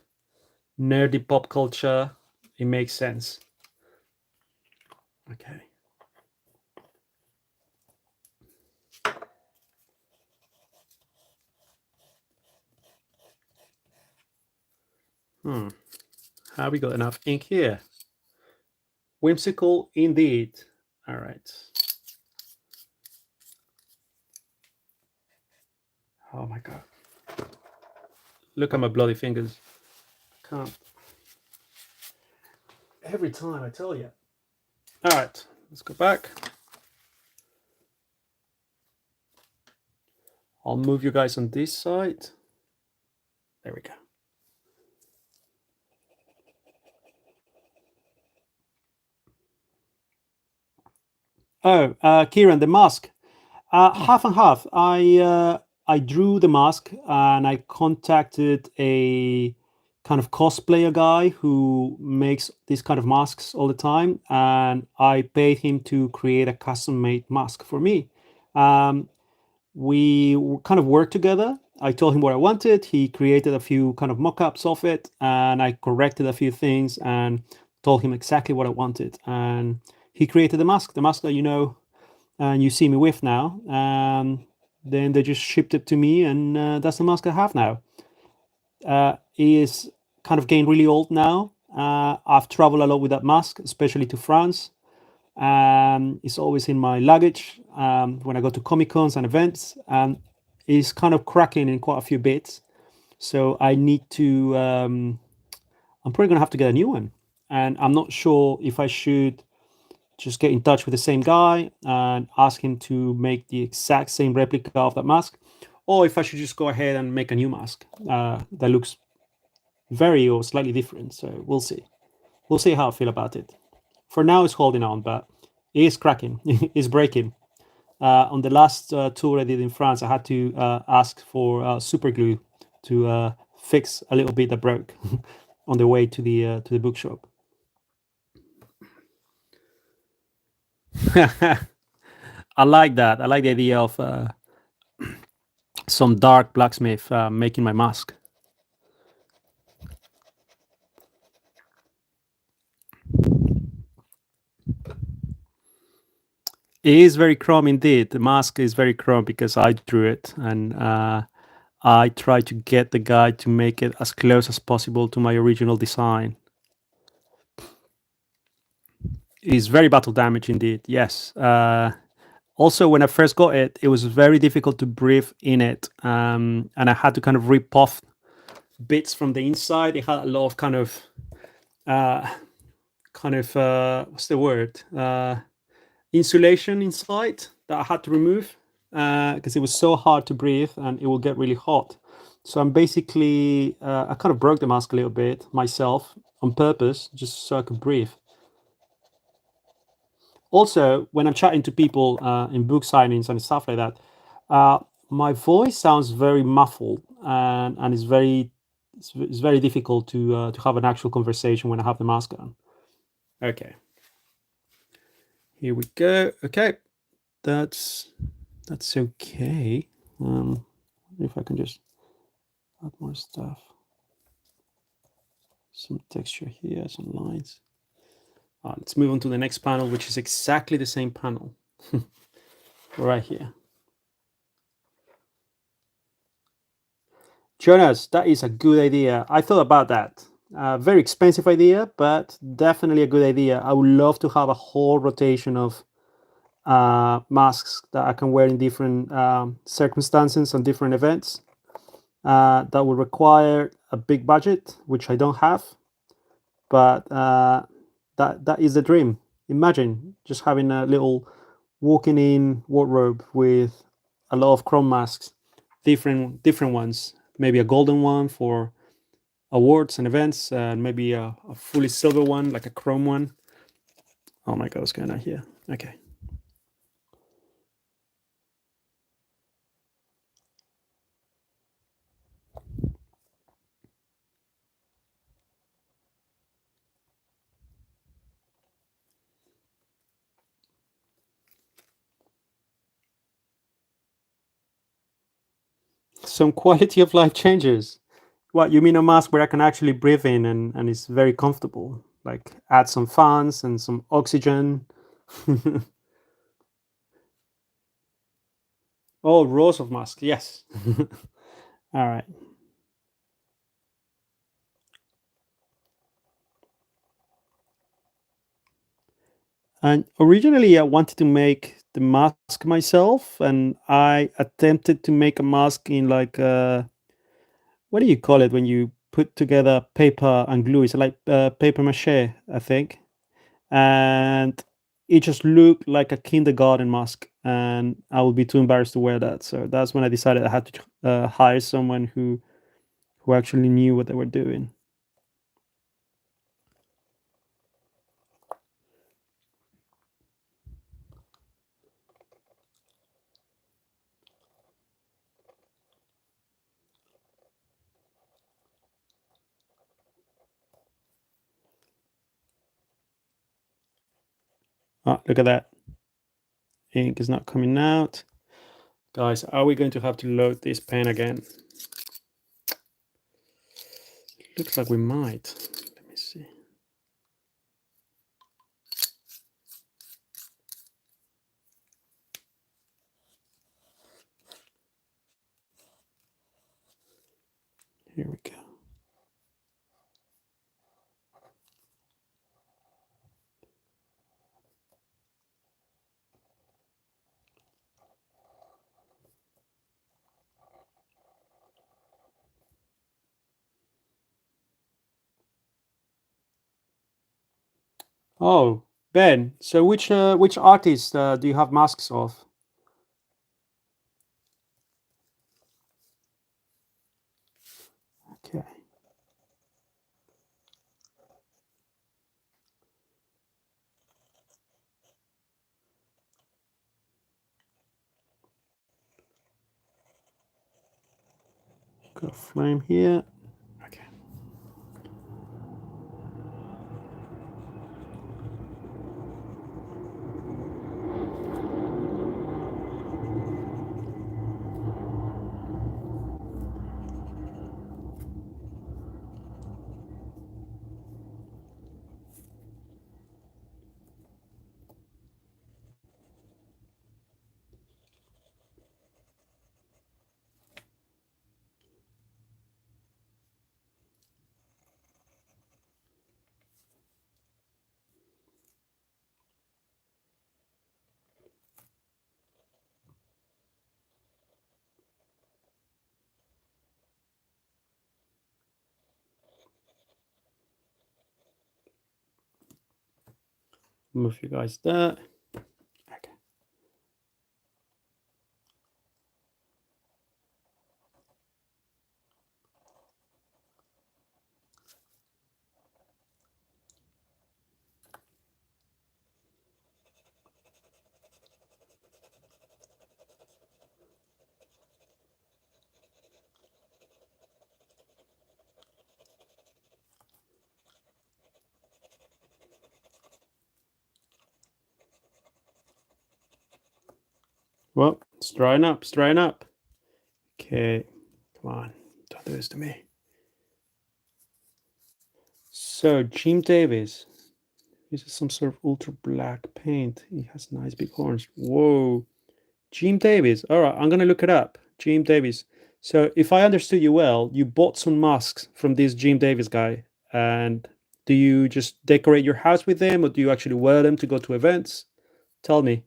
nerdy pop culture, it makes sense. Okay. Have we got enough ink here? Whimsical indeed. All right. Oh my god. Look at my bloody fingers. I can't. every time, I tell you. All right, let's go back. I'll move you guys on this side. There we go. Oh, Kieran, the mask. Half and half. I drew the mask and I contacted a kind of cosplayer guy who makes these kind of masks all the time, and I paid him to create a custom-made mask for me. Um, we kind of worked together. I told him what I wanted. He created a few kind of mock-ups of it, and I corrected a few things and told him exactly what I wanted. And he created the mask that you know and you see me with now. Then they just shipped it to me, and that's the mask I have now. It is kind of getting really old now. I've traveled a lot with that mask, especially to France. It's always in my luggage when I go to Comic Cons and events. It's kind of cracking in quite a few bits. So I need to, I'm probably going to have to get a new one. And I'm not sure if I should just get in touch with the same guy and ask him to make the exact same replica of that mask, or if I should just go ahead and make a new mask that looks very or slightly different. So we'll see. We'll see how I feel about it. For now, it's holding on, but it is cracking. It's breaking. On the last tour I did in France, I had to ask for super glue to fix a little bit that broke on the way to the bookshop. I like that. I like the idea of some dark blacksmith making my mask. It is very CROM indeed. The mask is very CROM because I drew it, and I try to get the guy to make it as close as possible to my original design. It is very battle damage indeed, yes. Also, when I first got it, it was very difficult to breathe in it, and I had to kind of rip off bits from the inside. It had a lot of what's the word? Insulation inside that I had to remove because it was so hard to breathe and it will get really hot. So I'm basically, I kind of broke the mask a little bit myself on purpose, just so I could breathe. Also, when I'm chatting to people in book signings and stuff like that, my voice sounds very muffled and it's very difficult to have an actual conversation when I have the mask on. Okay. Here we go. Okay, that's okay. If I can just add more stuff, some texture here, some lines. Let's move on to the next panel, which is exactly the same panel right here. Jonas, that is a good idea. I thought about that. Very expensive idea, but definitely a good idea. I would love to have a whole rotation of masks that I can wear in different circumstances and different events. That would require a big budget, which I don't have, but that is the dream. Imagine just having a little walking in wardrobe with a lot of CROM masks, different ones, maybe a golden one for awards and events, and maybe a fully silver one, like a CROM one. Oh my god, what's going on here? Okay. Some quality of life changes. What, you mean a mask where I can actually breathe in and it's very comfortable? Like add some fans and some oxygen. Oh, rows of masks, yes. All right. And originally I wanted to make the mask myself, and I attempted to make a mask in like what do you call it when you put together paper and glue? It's like paper mache, I think. and it just looked like a kindergarten mask, and I would be too embarrassed to wear that. So that's when I decided I had to hire someone who actually knew what they were doing. Oh, look at that. Ink is not coming out. Guys, are we going to have to load this pen again? Looks like we might. Let me see. Here we go. Oh, Ben. So which artist do you have masks of? Okay. Got a flame here. Okay. Move you guys there. Okay. Well, it's drying up. It's drying up. Okay. Come on. Don't do this to me. So, Jim Davis uses some sort of ultra black paint. He has nice big horns. Whoa. Jim Davis. All right, I'm going to look it up. Jim Davis. So, if I understood you well, you bought some masks from this Jim Davis guy. And do you just decorate your house with them, or do you actually wear them to go to events? Tell me.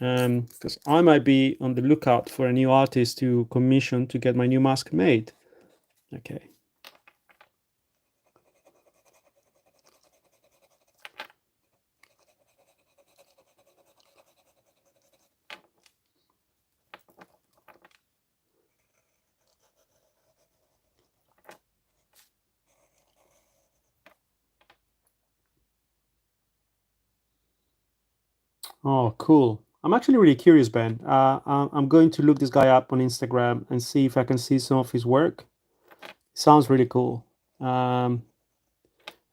Because I might be on the lookout for a new artist to commission to get my new mask made. Okay. Oh, cool. I'm actually really curious, Ben. I'm going to look this guy up on Instagram and see if I can see some of his work. Sounds really cool. Um,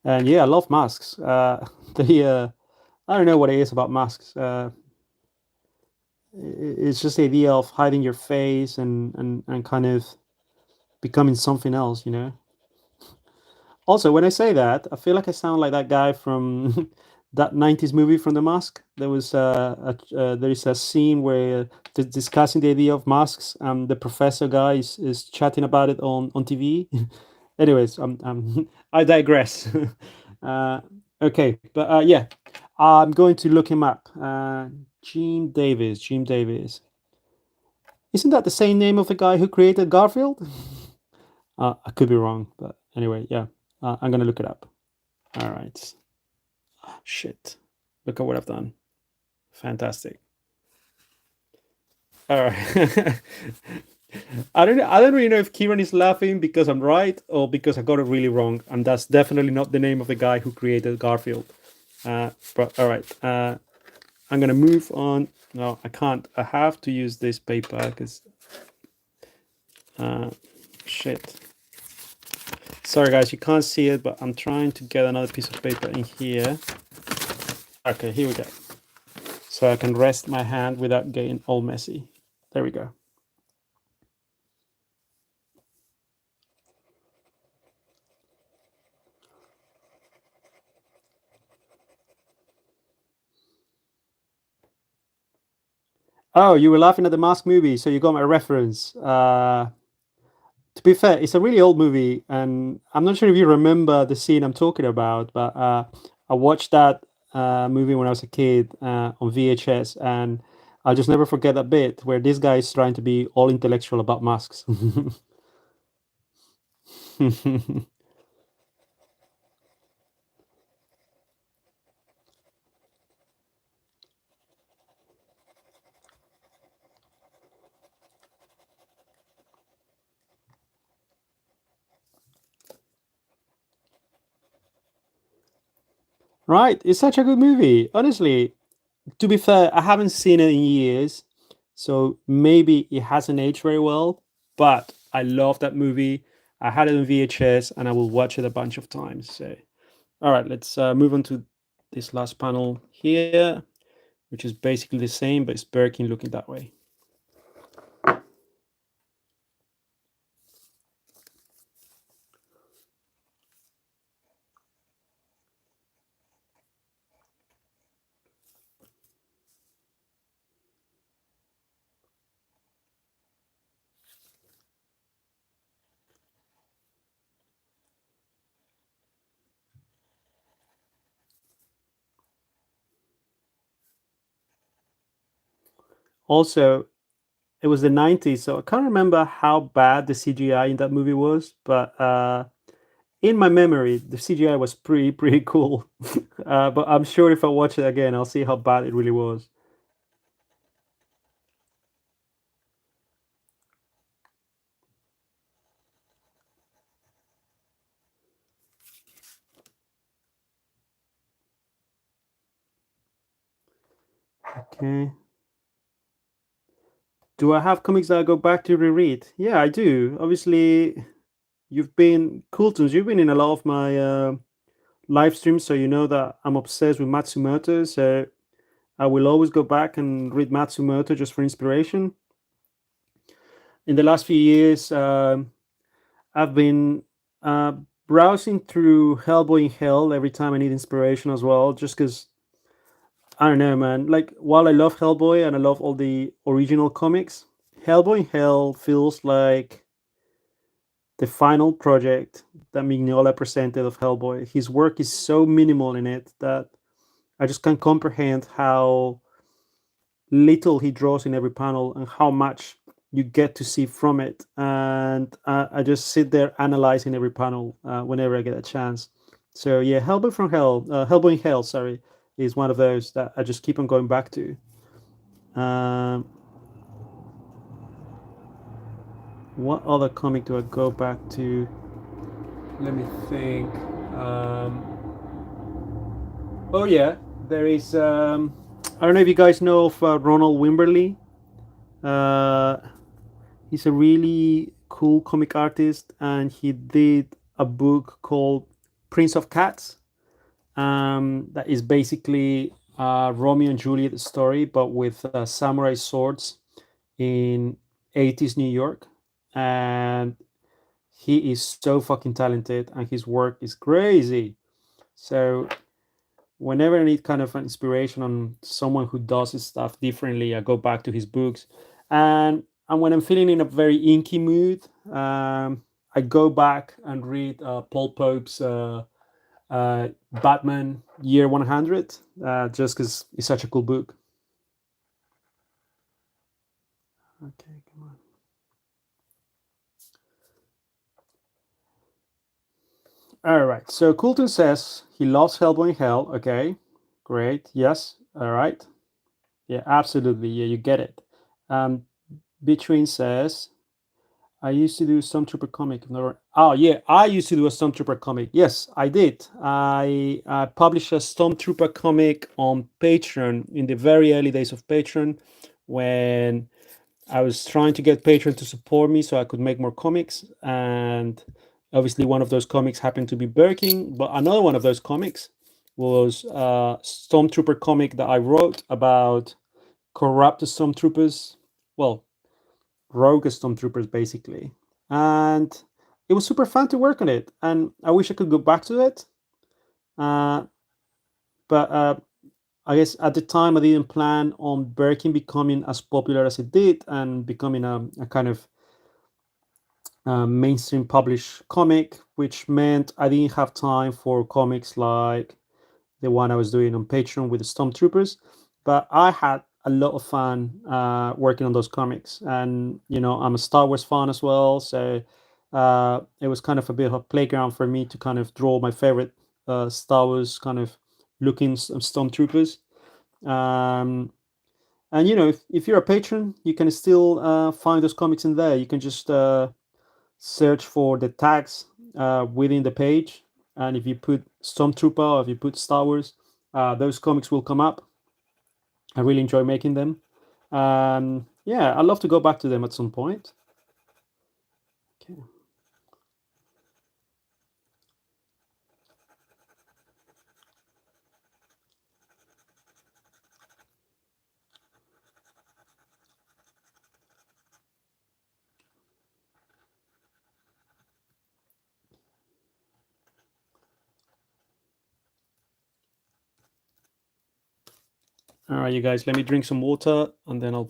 and yeah, I love masks. I don't know what it is about masks. It's just the idea of hiding your face and kind of becoming something else, you know? Also, when I say that, I feel like I sound like that guy from that 90s movie from The Mask. There is a scene where they're discussing the idea of masks, and the professor guy is chatting about it on TV. Anyways, I digress. uh, okay, but yeah, I'm going to look him up. Gene Davis. Gene Davis. Isn't that the same name of the guy who created Garfield? I could be wrong, but anyway, yeah, I'm gonna look it up. All right. Shit. Look at what I've done. Fantastic. All right. I don't really know if Kieran is laughing because I'm right or because I got it really wrong, and that's definitely not the name of the guy who created Garfield. But all right. I'm gonna move on. No, I can't. I have to use this paper because shit. Sorry guys, you can't see it, but I'm trying to get another piece of paper in here. Okay, here we go. So I can rest my hand without getting all messy. There we go. Oh, you were laughing at the Mask movie, so you got my reference. To be fair, it's a really old movie, and I'm not sure if you remember the scene I'm talking about, but I watched that movie when I was a kid on VHS, and I'll just never forget that bit where this guy is trying to be all intellectual about masks. Right, it's such a good movie. Honestly, to be fair, I haven't seen it in years, so maybe it hasn't aged very well, but I love that movie. I had it on VHS and I will watch it a bunch of times. So, all right, let's move on to this last panel here, which is basically the same, but it's Birkin looking that way. Also, it was the 90s, so I can't remember how bad the CGI in that movie was, but in my memory, the CGI was pretty cool. But I'm sure if I watch it again, I'll see how bad it really was. Okay. Do I have comics that I go back to reread? Yeah, I do. Obviously, you've been Coultons. You've been in a lot of my live streams, so you know that I'm obsessed with Matsumoto. So I will always go back and read Matsumoto just for inspiration. In the last few years, I've been uh, browsing through Hellboy in Hell every time I need inspiration as well, just because I don't know, man. Like, while I love Hellboy and I love all the original comics, Hellboy in Hell feels like the final project that Mignola presented of Hellboy. His work is so minimal in it that I just can't comprehend how little he draws in every panel and how much you get to see from it. And I just sit there analyzing every panel whenever I get a chance. So yeah, Hellboy in Hell, sorry, is one of those that I just keep on going back to. Um, what other comic do I go back to? Let me think. Oh yeah, there is. I don't know if you guys know of Ronald Wimberly. Uh, he's a really cool comic artist, and he did a book called Prince of Cats. That is basically Romeo and Juliet story, but with samurai swords in 80s New York. And he is so fucking talented, and his work is crazy. So whenever I need kind of an inspiration on someone who does his stuff differently, I go back to his books. And when I'm feeling in a very inky mood, I go back and read Paul Pope's Batman Year 100, just because it's such a cool book. Okay, come on. All right. So Coulton says he loves Hellboy in Hell. Okay, great. Yes. All right. Yeah, absolutely. Yeah, you get it. Um, Between says I used to do Stormtrooper comic. No, oh yeah, I used to do a Stormtrooper comic. Yes, I did. I published a Stormtrooper comic on Patreon in the very early days of Patreon, when I was trying to get Patreon to support me so I could make more comics. And obviously, one of those comics happened to be Birdking, but another one of those comics was a Stormtrooper comic that I wrote about corrupt Stormtroopers. Well, rogue Stormtroopers basically, and it was super fun to work on it. And I wish I could go back to it, uh, but I guess at the time I didn't plan on Birkin becoming as popular as it did and becoming a kind of mainstream published comic, which meant I didn't have time for comics like the one I was doing on Patreon with the Stormtroopers. But I had a lot of fun working on those comics, and I'm a Star Wars fan as well, so it was kind of a bit of a playground for me to kind of draw my favorite Star Wars kind of looking Stormtroopers. Um, and if you're a patron, you can still find those comics in there. You can just search for the tags within the page, and if you put Stormtrooper or if you put Star Wars, those comics will come up. I really enjoy making them. Yeah, I'd love to go back to them at some point. Okay. All right, you guys, let me drink some water and then I'll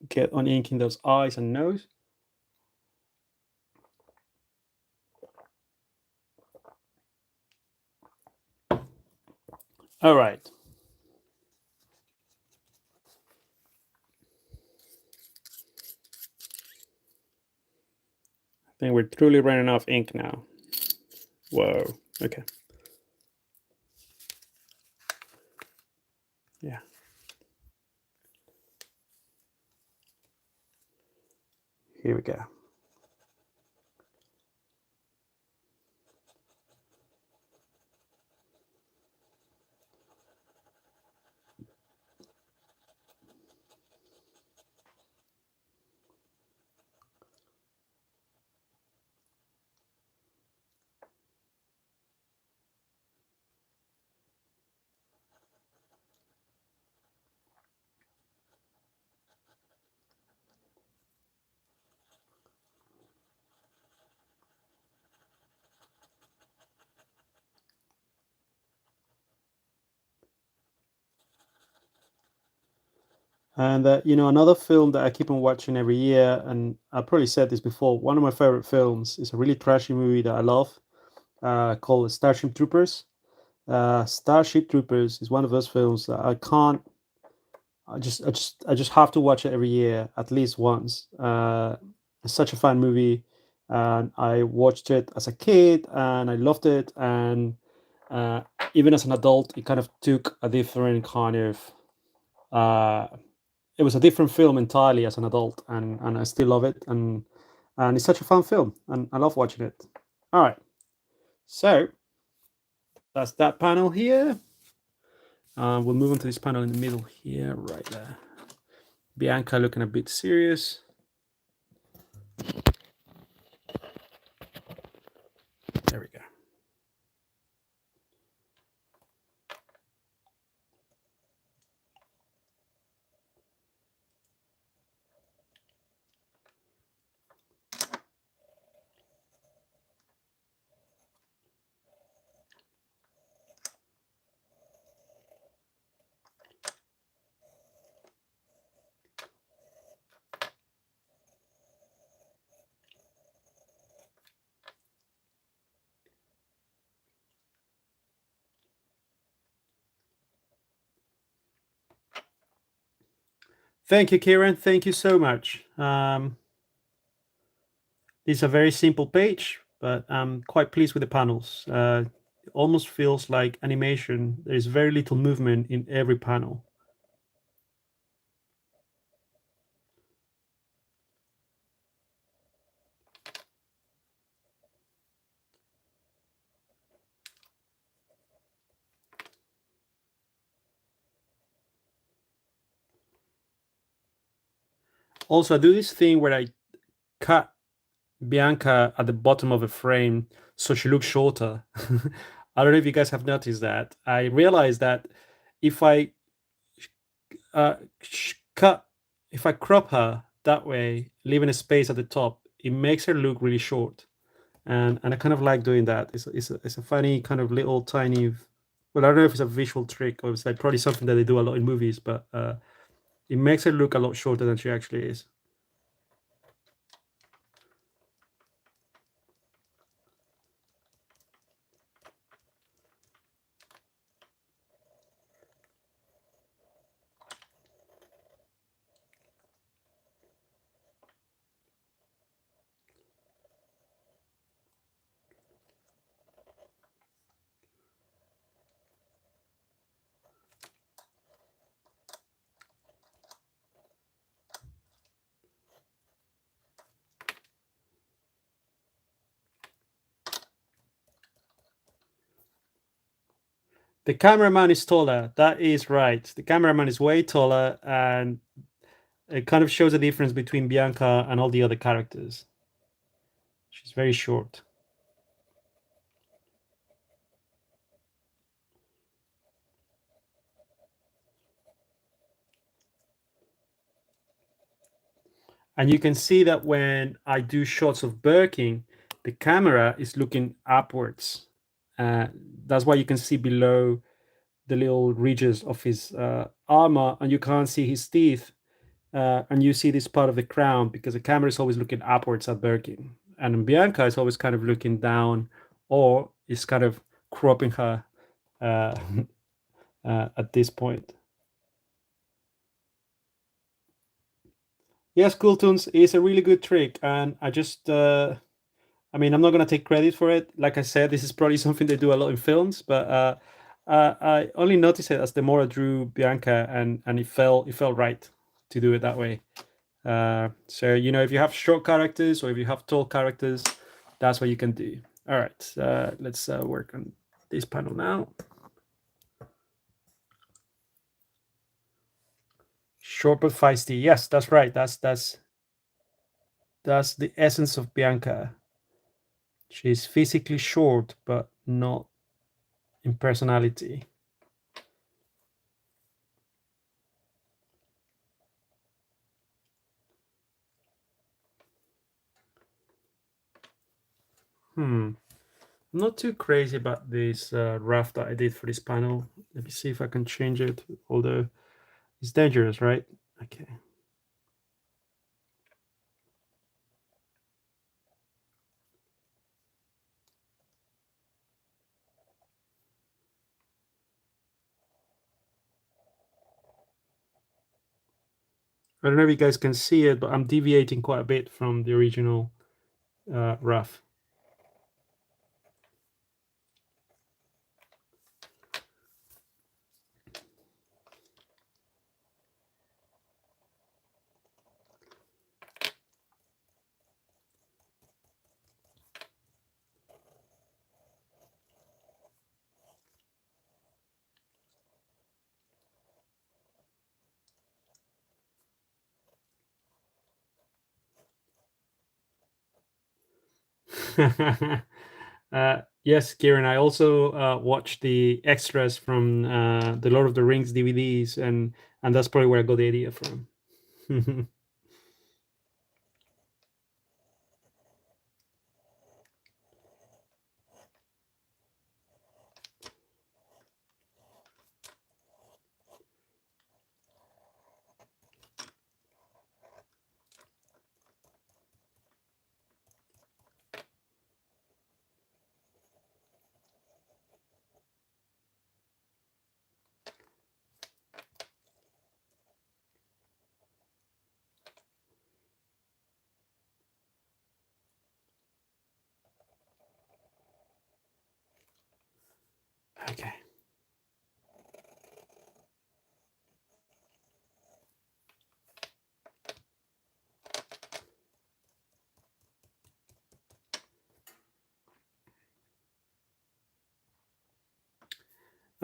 get on inking those eyes and nose. All right. I think we're truly running out of ink now. Whoa. Okay. Yeah. Here we go. And another film that I keep on watching every year, and I probably said this before, one of my favorite films is a really trashy movie that I love, called Starship Troopers. Starship Troopers is one of those films that I can't. I just have to watch it every year at least once. It's such a fun movie, and I watched it as a kid, and I loved it. And uh, even as an adult, it kind of took a different kind of. It was a different film entirely as an adult, and I still love it. And it's such a fun film, and I love watching it. All right, so that's that panel here. We'll move on to this panel in the middle here, right there. Bianca looking a bit serious. There we go. Thank you, Kieran. Thank you so much. This is a very simple page, but I'm quite pleased with the panels. It almost feels like animation. There's very little movement in every panel. Also, I do this thing where I cut Bianca at the bottom of a frame so she looks shorter. I don't know if you guys have noticed that. I realized that if I uh, cut, if I crop her that way, leaving a space at the top, it makes her look really short. And I kind of like doing that. It's a funny kind of little tiny. Well, I don't know if it's a visual trick or it's like probably something that they do a lot in movies, but it makes her look a lot shorter than she actually is. The cameraman is taller. That is right. The cameraman is way taller, and it kind of shows the difference between Bianca and all the other characters. She's very short. And you can see that when I do shots of Birking, the camera is looking upwards. Uh, that's why you can see below the little ridges of his armor, and you can't see his teeth. And you see this part of the crown because the camera is always looking upwards at Birkin. And Bianca is always kind of looking down or is kind of cropping her uh, at this point. Yes, Cool Tunes is a really good trick. And I mean, I'm not going to take credit for it. Like I said, this is probably something they do a lot in films, but I only noticed it as the more I drew Bianca, and it felt right to do it that way. So if you have short characters or if you have tall characters, that's what you can do. All right, let's work on this panel now. Short but feisty. Yes, that's right. That's the essence of Bianca. She's physically short, but not in personality. I'm not too crazy about this rough that I did for this panel. Let me see if I can change it, although it's dangerous, right? Okay. I don't know if you guys can see it, but I'm deviating quite a bit from the original rough. Yes, Kieran. I also watched the extras from the Lord of the Rings DVDs, and that's probably where I got the idea from.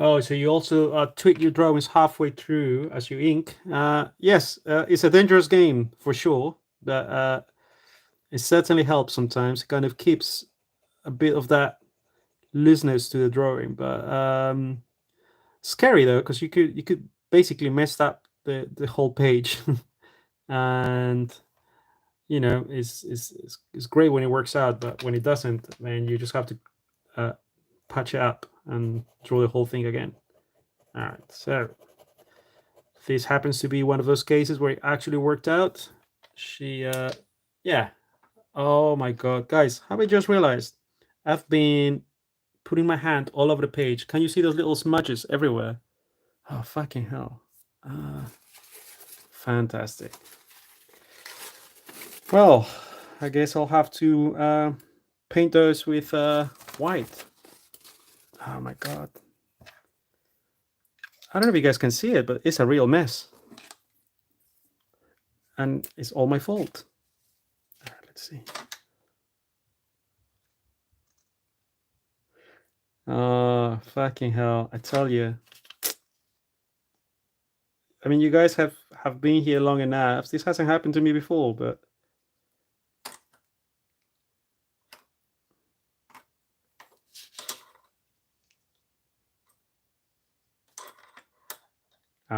Oh, so you also tweak your drawings halfway through as you ink. Yes, it's a dangerous game for sure, but it certainly helps sometimes. It kind of keeps a bit of that looseness to the drawing, but scary though, because you could basically mess up the whole page, and it's great when it works out, but when it doesn't, then you just have to patch it up and draw the whole thing again. All right, so this happens to be one of those cases where it actually worked out. Yeah. Oh my God, guys, have I just realized I've been putting my hand all over the page. Can you see those little smudges everywhere? Oh, fucking hell. Fantastic. Well, I guess I'll have to paint those with white. Oh my God. I don't know if you guys can see it, but it's a real mess. And it's all my fault. All right, let's see. Oh, fucking hell. I tell you. I mean, you guys have been here long enough. This hasn't happened to me before, but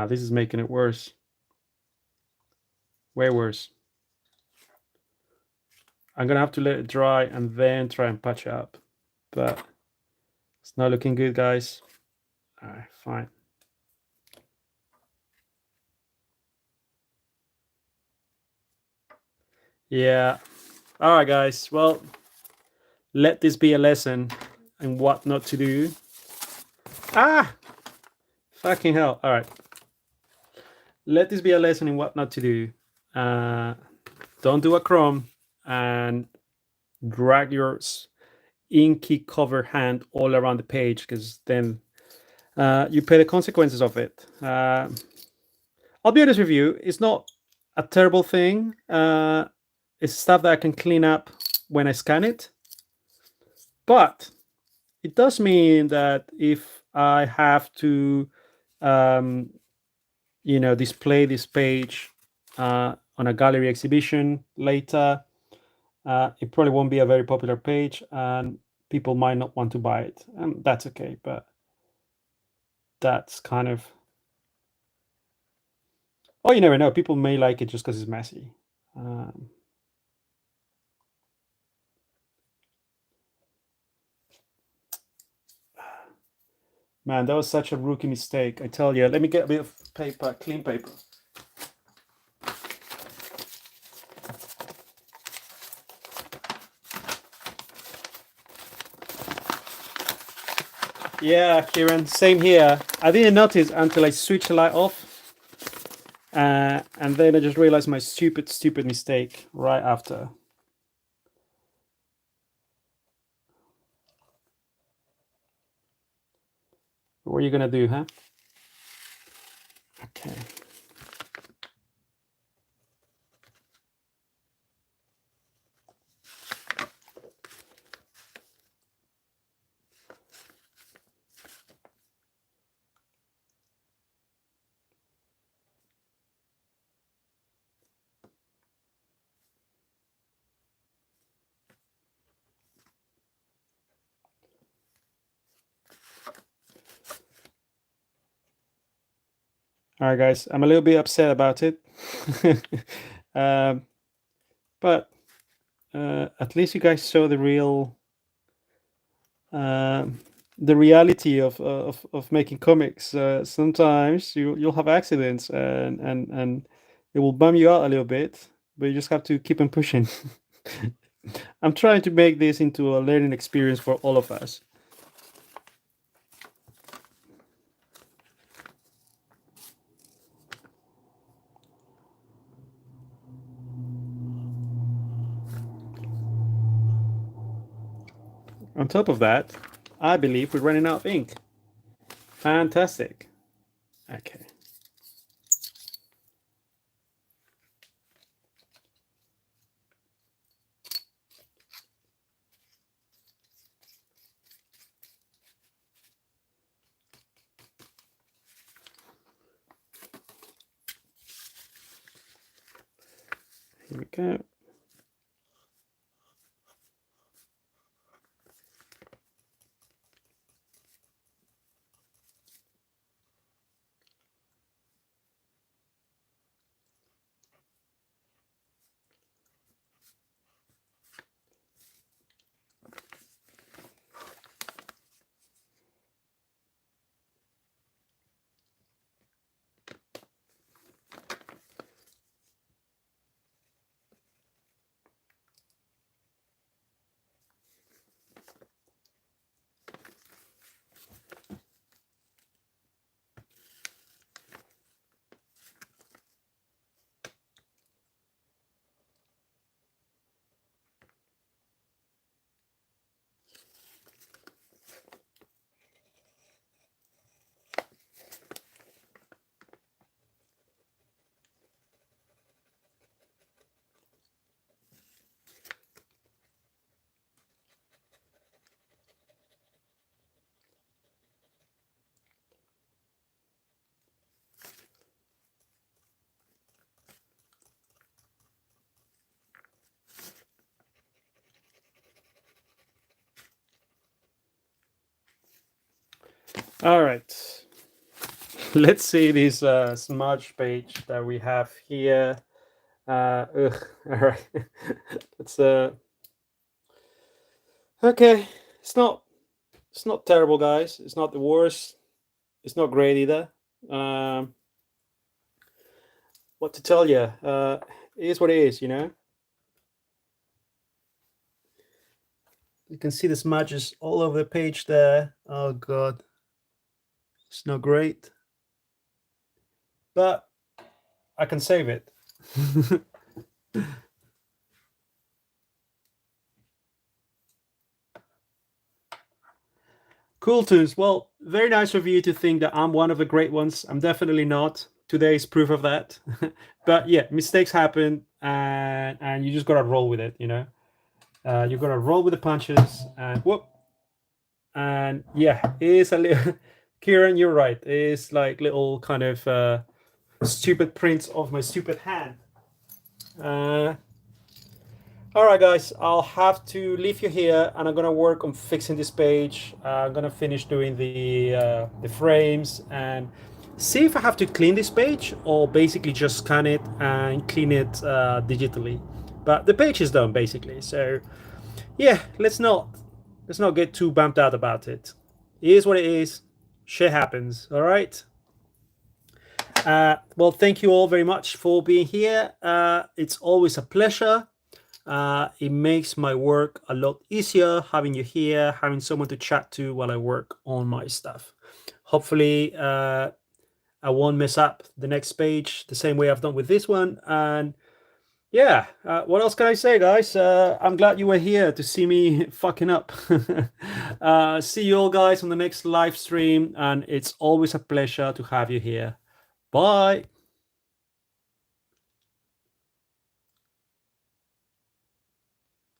this is making it worse. Way worse. I'm gonna have to let it dry and then try and patch it up, but it's not looking good, guys. All right, fine. Yeah. All right, guys. Well, let this be a lesson in what not to do. Fucking hell. All right. Let this be a lesson in what not to do. Don't do a CROM and drag your inky cover hand all around the page, because then you pay the consequences of it. I'll be honest with you, it's not a terrible thing. It's stuff that I can clean up when I scan it. But it does mean that if I have to, display this page on a gallery exhibition later, it probably won't be a very popular page, and people might not want to buy it. And that's okay, but that's kind of... Oh, you never know. People may like it just because it's messy. Man, that was such a rookie mistake. I tell you. Let me get a bit of paper, clean paper. Yeah, Kieran, same here. I didn't notice until I switched the light off. And then I just realized my stupid mistake right after. What are you going to do, huh? Okay. All right, guys, I'm a little bit upset about it. But at least you guys saw the reality of making comics. Sometimes you'll have accidents, and it will bum you out a little bit, but you just have to keep on pushing. I'm trying to make this into a learning experience for all of us. On top of that, I believe we're running out of ink. Fantastic. Okay. Here we go. All right. Let's see this smudge page that we have here. All right. It's okay. It's not terrible, guys. It's not the worst. It's not great either. What to tell you? It is what it is, you know. You can see the smudges all over the page there. Oh god, it's not great, but I can save it. Cool tunes. Well, very nice of you to think that I'm one of the great ones. I'm definitely not. Today is proof of that. But yeah, mistakes happen, and you just gotta roll with it. You know, you gotta roll with the punches, and whoop. And yeah, it is a little. Kieran, you're right. It's like little kind of stupid prints of my stupid hand. All right, guys, I'll have to leave you here, and I'm gonna work on fixing this page. I'm gonna finish doing the frames and see if I have to clean this page or basically just scan it and clean it digitally. But the page is done basically, so yeah, let's not get too bumped out about it. It is what it is. Shit happens. All right. Well, thank you all very much for being here. It's always a pleasure. It makes my work a lot easier having you here, having someone to chat to while I work on my stuff. Hopefully, I won't mess up the next page the same way I've done with this one. And yeah, what else can I say, guys? I'm glad you were here to see me fucking up. See you all, guys, on the next live stream. And it's always a pleasure to have you here. Bye.